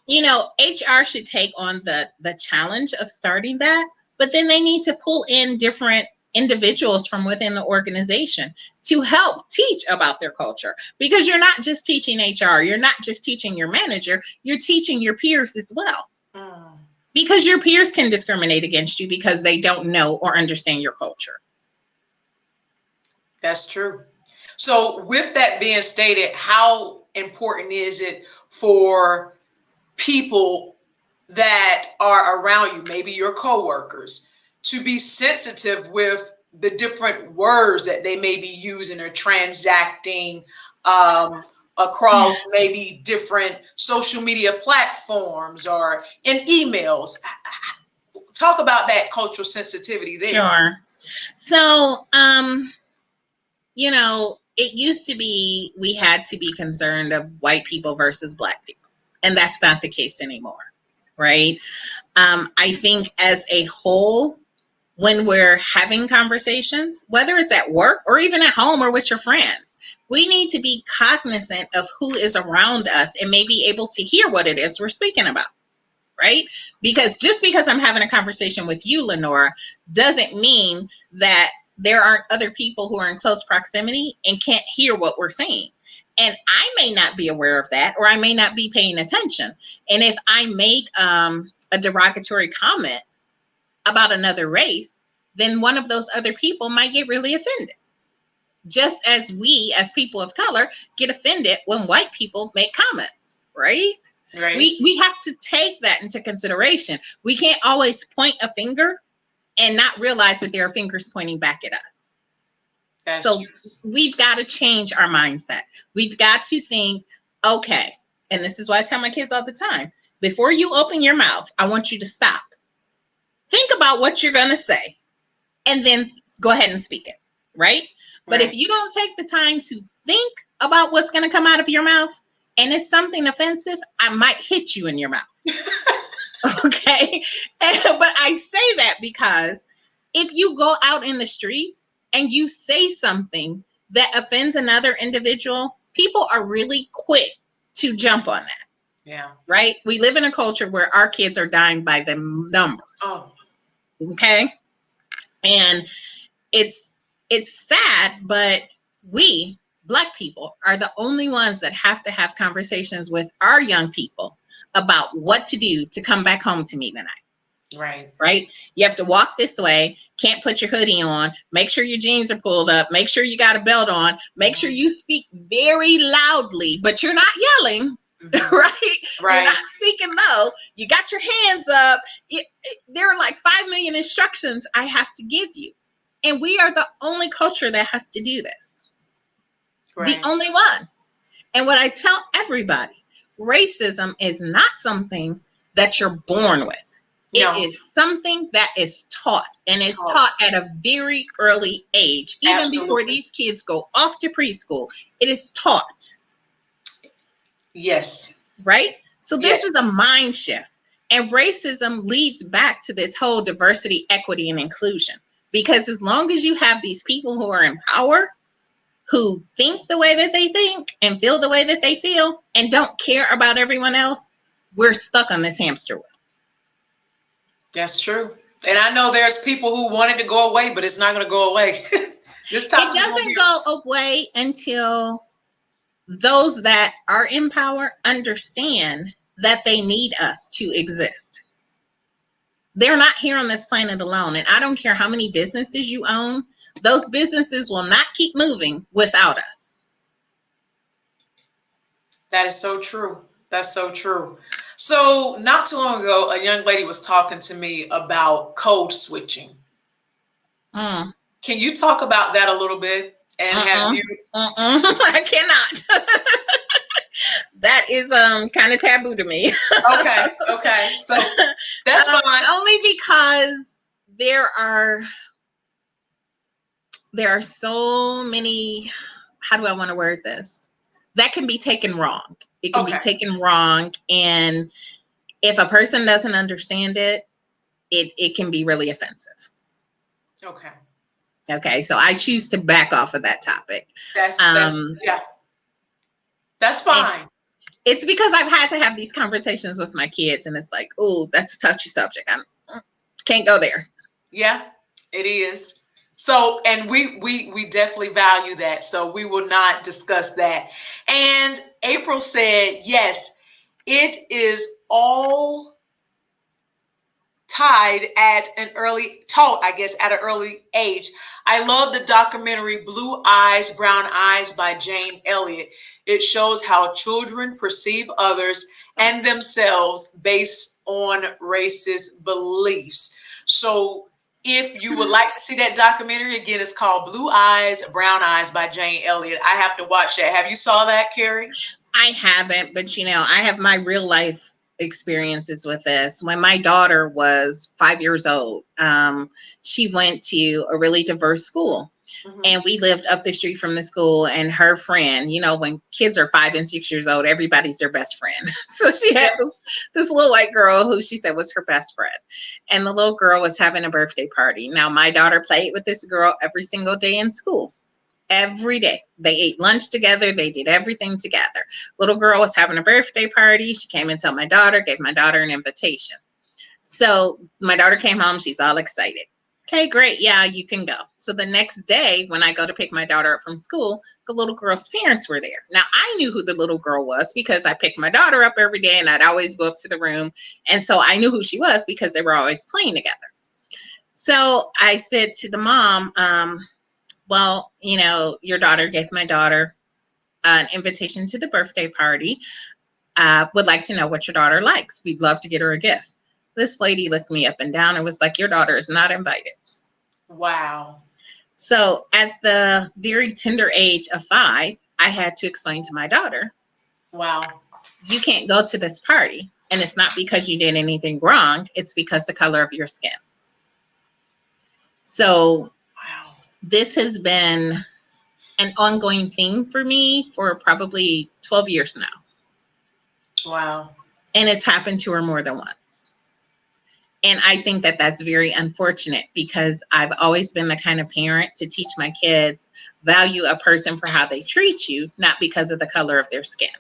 HR should take on the challenge of starting that, but then they need to pull in different individuals from within the organization to help teach about their culture, because you're not just teaching HR, you're not just teaching your manager, you're teaching your peers as well. Because your peers can discriminate against you because they don't know or understand your culture. That's true. So with that being stated, how important is it for people that are around you, maybe your coworkers, to be sensitive with the different words that they may be using or transacting across maybe different social media platforms or in emails? Talk about that cultural sensitivity there. Sure. So, it used to be we had to be concerned of white people versus Black people, and that's not the case anymore, right? I think as a whole, when we're having conversations, whether it's at work or even at home or with your friends, we need to be cognizant of who is around us and may be able to hear what it is we're speaking about, right? Because just because I'm having a conversation with you, Lenora, doesn't mean that there aren't other people who are in close proximity and can't hear what we're saying. And I may not be aware of that, or I may not be paying attention. And if I made a derogatory comment about another race, then one of those other people might get really offended. Just as we, as people of color, get offended when white people make comments, right? Right. We have to take that into consideration. We can't always point a finger and not realize that there are fingers pointing back at us. So we've got to change our mindset. We've got to think, okay, and this is why I tell my kids all the time, before you open your mouth, I want you to stop. Think about what you're going to say and then go ahead and speak it, right? But if you don't take the time to think about what's going to come out of your mouth and it's something offensive, I might hit you in your mouth. Okay? But I say that because if you go out in the streets and you say something that offends another individual, people are really quick to jump on that. Yeah. Right? We live in a culture where our kids are dying by the numbers. Oh. Okay? And it's sad, but we Black people are the only ones that have to have conversations with our young people about what to do to come back home to me tonight. Right. Right? You have to walk this way, can't put your hoodie on, make sure your jeans are pulled up, make sure you got a belt on, make sure you speak very loudly, but you're not yelling, right? You're not speaking low. You got your hands up. There are like 5 million instructions I have to give you. And we are the only culture that has to do this. Right. The only one. And what I tell everybody, racism is not something that you're born with. No. It is something that is taught, and it's taught at a very early age. Even before these kids go off to preschool, it is taught. Yes. Right? So this is a mind shift. And racism leads back to this whole diversity, equity, and inclusion. Because as long as you have these people who are in power, who think the way that they think and feel the way that they feel and don't care about everyone else, we're stuck on this hamster wheel. That's true. And I know there's people who want it to go away, but it's not going to go away. This topic it doesn't go away until those that are in power understand that they need us to exist. They're not here on this planet alone. And I don't care how many businesses you own, those businesses will not keep moving without us. That is so true. That's so true. So not too long ago, a young lady was talking to me about code switching. Can you talk about that a little bit? And have you? I cannot. That is kind of taboo to me. Okay. So that's fine. Only because there are so many, how do I want to word this? That can be taken wrong. It can be taken wrong. And if a person doesn't understand it, it can be really offensive. Okay. So I choose to back off of that topic. That's fine. It's because I've had to have these conversations with my kids, and it's like, oh, that's a touchy subject. I can't go there. Yeah, it is. So, and we definitely value that. So we will not discuss that. And April said, yes, it is all taught at an early age. I love the documentary Blue Eyes, Brown Eyes by Jane Elliott. It shows how children perceive others and themselves based on racist beliefs. So if you would like to see that documentary, again, it's called Blue Eyes, Brown Eyes by Jane Elliott. I have to watch that. Have you saw that, Carrie? I haven't, but I have my real life experiences with this. When my daughter was 5 years old, she went to a really diverse school. And we lived up the street from the school, and her friend, when kids are 5 and 6 years old, everybody's their best friend. So she had this little white girl who she said was her best friend. And the little girl was having a birthday party. Now, my daughter played with this girl every single day in school. Every day. They ate lunch together. They did everything together. Little girl was having a birthday party. She came and told my daughter, gave my daughter an invitation. So my daughter came home. She's all excited. Okay, great. Yeah, you can go. So the next day, when I go to pick my daughter up from school, the little girl's parents were there. Now, I knew who the little girl was because I picked my daughter up every day, and I'd always go up to the room. And so I knew who she was because they were always playing together. So I said to the mom, well, your daughter gave my daughter an invitation to the birthday party. Would like to know what your daughter likes. We'd love to get her a gift. This lady looked me up and down and was like, your daughter is not invited. Wow. So at the very tender age of 5, I had to explain to my daughter, wow, you can't go to this party. And it's not because you did anything wrong. It's because the color of your skin. So this has been an ongoing theme for me for probably 12 years now. Wow. And it's happened to her more than once. And I think that that's very unfortunate because I've always been the kind of parent to teach my kids, value a person for how they treat you, not because of the color of their skin.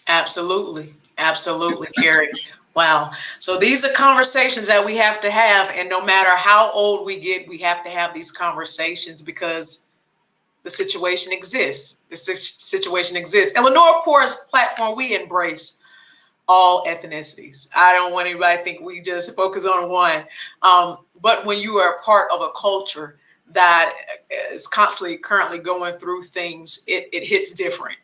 Absolutely. Absolutely, Carrie. Wow. So these are conversations that we have to have. And no matter how old we get, we have to have these conversations because the situation exists. The situation exists. And Lenore Poor's platform, we embrace all ethnicities. I don't want anybody to think we just focus on one. But when you are a part of a culture that is constantly currently going through things, it hits different.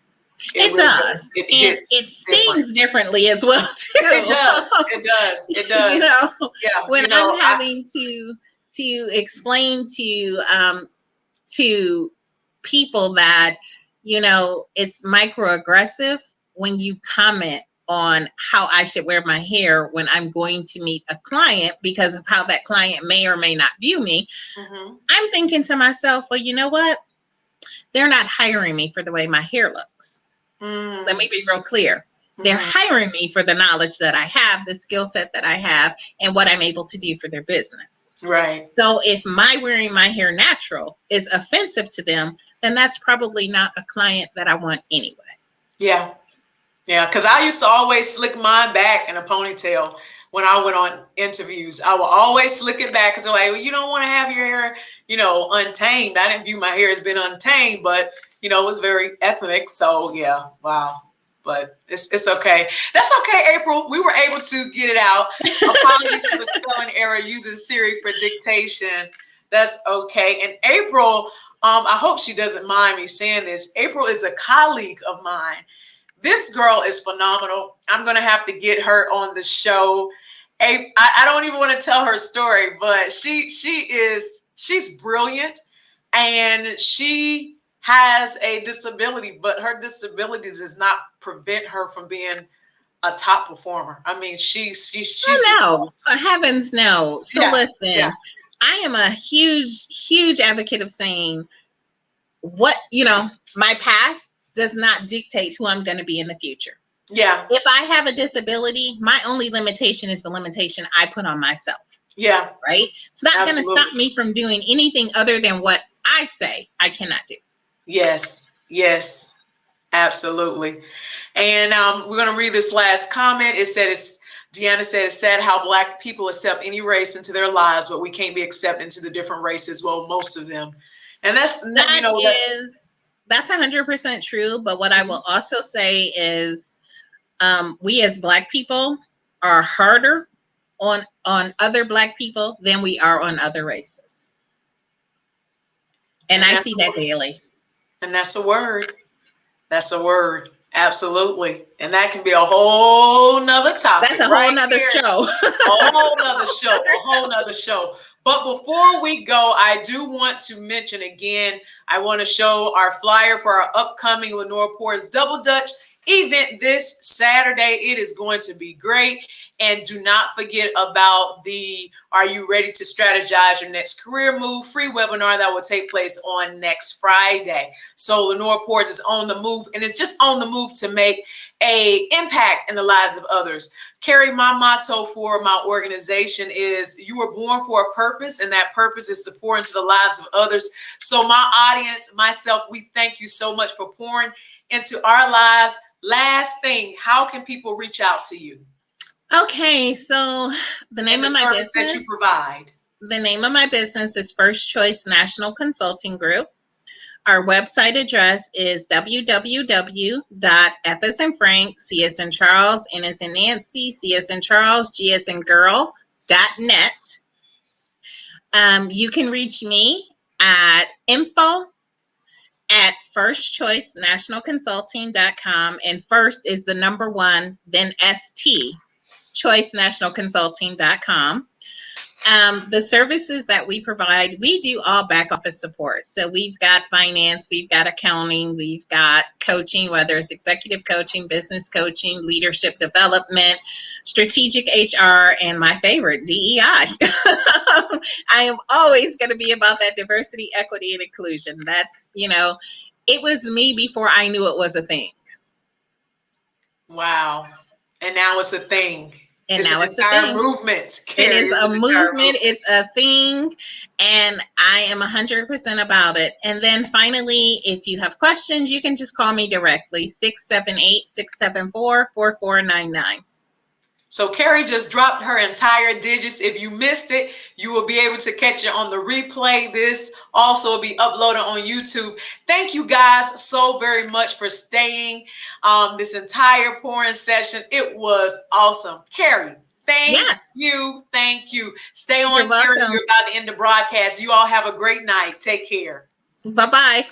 It Really does. does. It And hits it different. stings differently as well, too. It does. It does. It You does. know, Yeah. when You I'm know, having to explain to people that, it's microaggressive when you comment on how I should wear my hair when I'm going to meet a client because of how that client may or may not view me. mhm. I'm thinking to myself, well, you know what? They're not hiring me for the way my hair looks. Let me be real clear. They're Mhm. hiring me for the knowledge that I have, the skill set that I have, and what I'm able to do for their business. Right. So if my wearing my hair natural is offensive to them, then that's probably not a client that I want anyway. Yeah. Yeah. Because I used to always slick mine back in a ponytail when I went on interviews. I would always slick it back because they're like, well, you don't want to have your hair, untamed. I didn't view my hair as being untamed, but it was very ethnic. So yeah, wow. But it's okay. That's okay, April. We were able to get it out. Apologies for the spelling error using Siri for dictation. That's okay. And April, I hope she doesn't mind me saying this. April is a colleague of mine. This girl is phenomenal. I'm gonna have to get her on the show. I don't even want to tell her story, but she's brilliant, and she has a disability, but her disability does not prevent her from being a top performer. I mean, she's Oh just no, awesome. heavens no. So Yeah, yeah, listen, I am a huge advocate of saying what, my past does not dictate who I'm going to be in the future. yeah, If I have a disability, my only limitation is the limitation I put on myself, yeah. right? It's not going to Absolutely. stop me from doing anything other than what I say I cannot do. Yes, yes, absolutely. And we're going to read this last comment. Deanna said, it's sad how Black people accept any race into their lives, but we can't be accepted into the different races. Well, most of them. And that's, That's 100% true. But what I will also say is, we as Black people are harder on other Black people than we are on other races, and I see that daily. And that's a word. That's a word. Absolutely. And that can be a whole nother topic. That's a whole nother show. A whole nother show. A whole nother show. But before we go, I do want to mention again, I want to show our flyer for our upcoming Lenore Poor's Double Dutch event this Saturday. It is going to be great. And do not forget about the Are You Ready to Strategize Your Next Career Move free webinar that will take place on next Friday. So Lenore Poor's is on the move, and it's just on the move to make an impact in the lives of others. Carrie, my motto for my organization is you were born for a purpose, and that purpose is to pour into the lives of others. So my audience, myself, we thank you so much for pouring into our lives. Last thing, how can people reach out to you? Okay, so the name of my business that you provide. The name of my business is First Choice National Consulting Group. Our website address is www.f as in Frank, C as in Charles, N as in Nancy, C as in Charles, G as in girl.net. You can reach me at info@firstchoicenationalconsulting.com, and first is the number one, then ST, choicenationalconsulting.com. The services that we provide, we do all back office support. So we've got finance, we've got accounting, we've got coaching, whether it's executive coaching, business coaching, leadership development, strategic HR, and my favorite, DEI. I am always going to be about that diversity, equity, and inclusion. That's, it was me before I knew it was a thing. Wow. And now it's a thing. And it's now an it's a entire thing. movement. It Carrie, is it's a an entire movement. It's a thing. And I am 100% about it. And then finally, if you have questions, you can just call me directly, 678-674-4499. So Carrie just dropped her entire digits. If you missed it, you will be able to catch it on the replay. This also will be uploaded on YouTube. Thank you guys so very much for staying this entire pouring session. It was awesome. Carrie, thank Yes. you. Thank you. Stay You're on, Carrie. welcome. We're about to end the broadcast. You all have a great night. Take care. Bye-bye.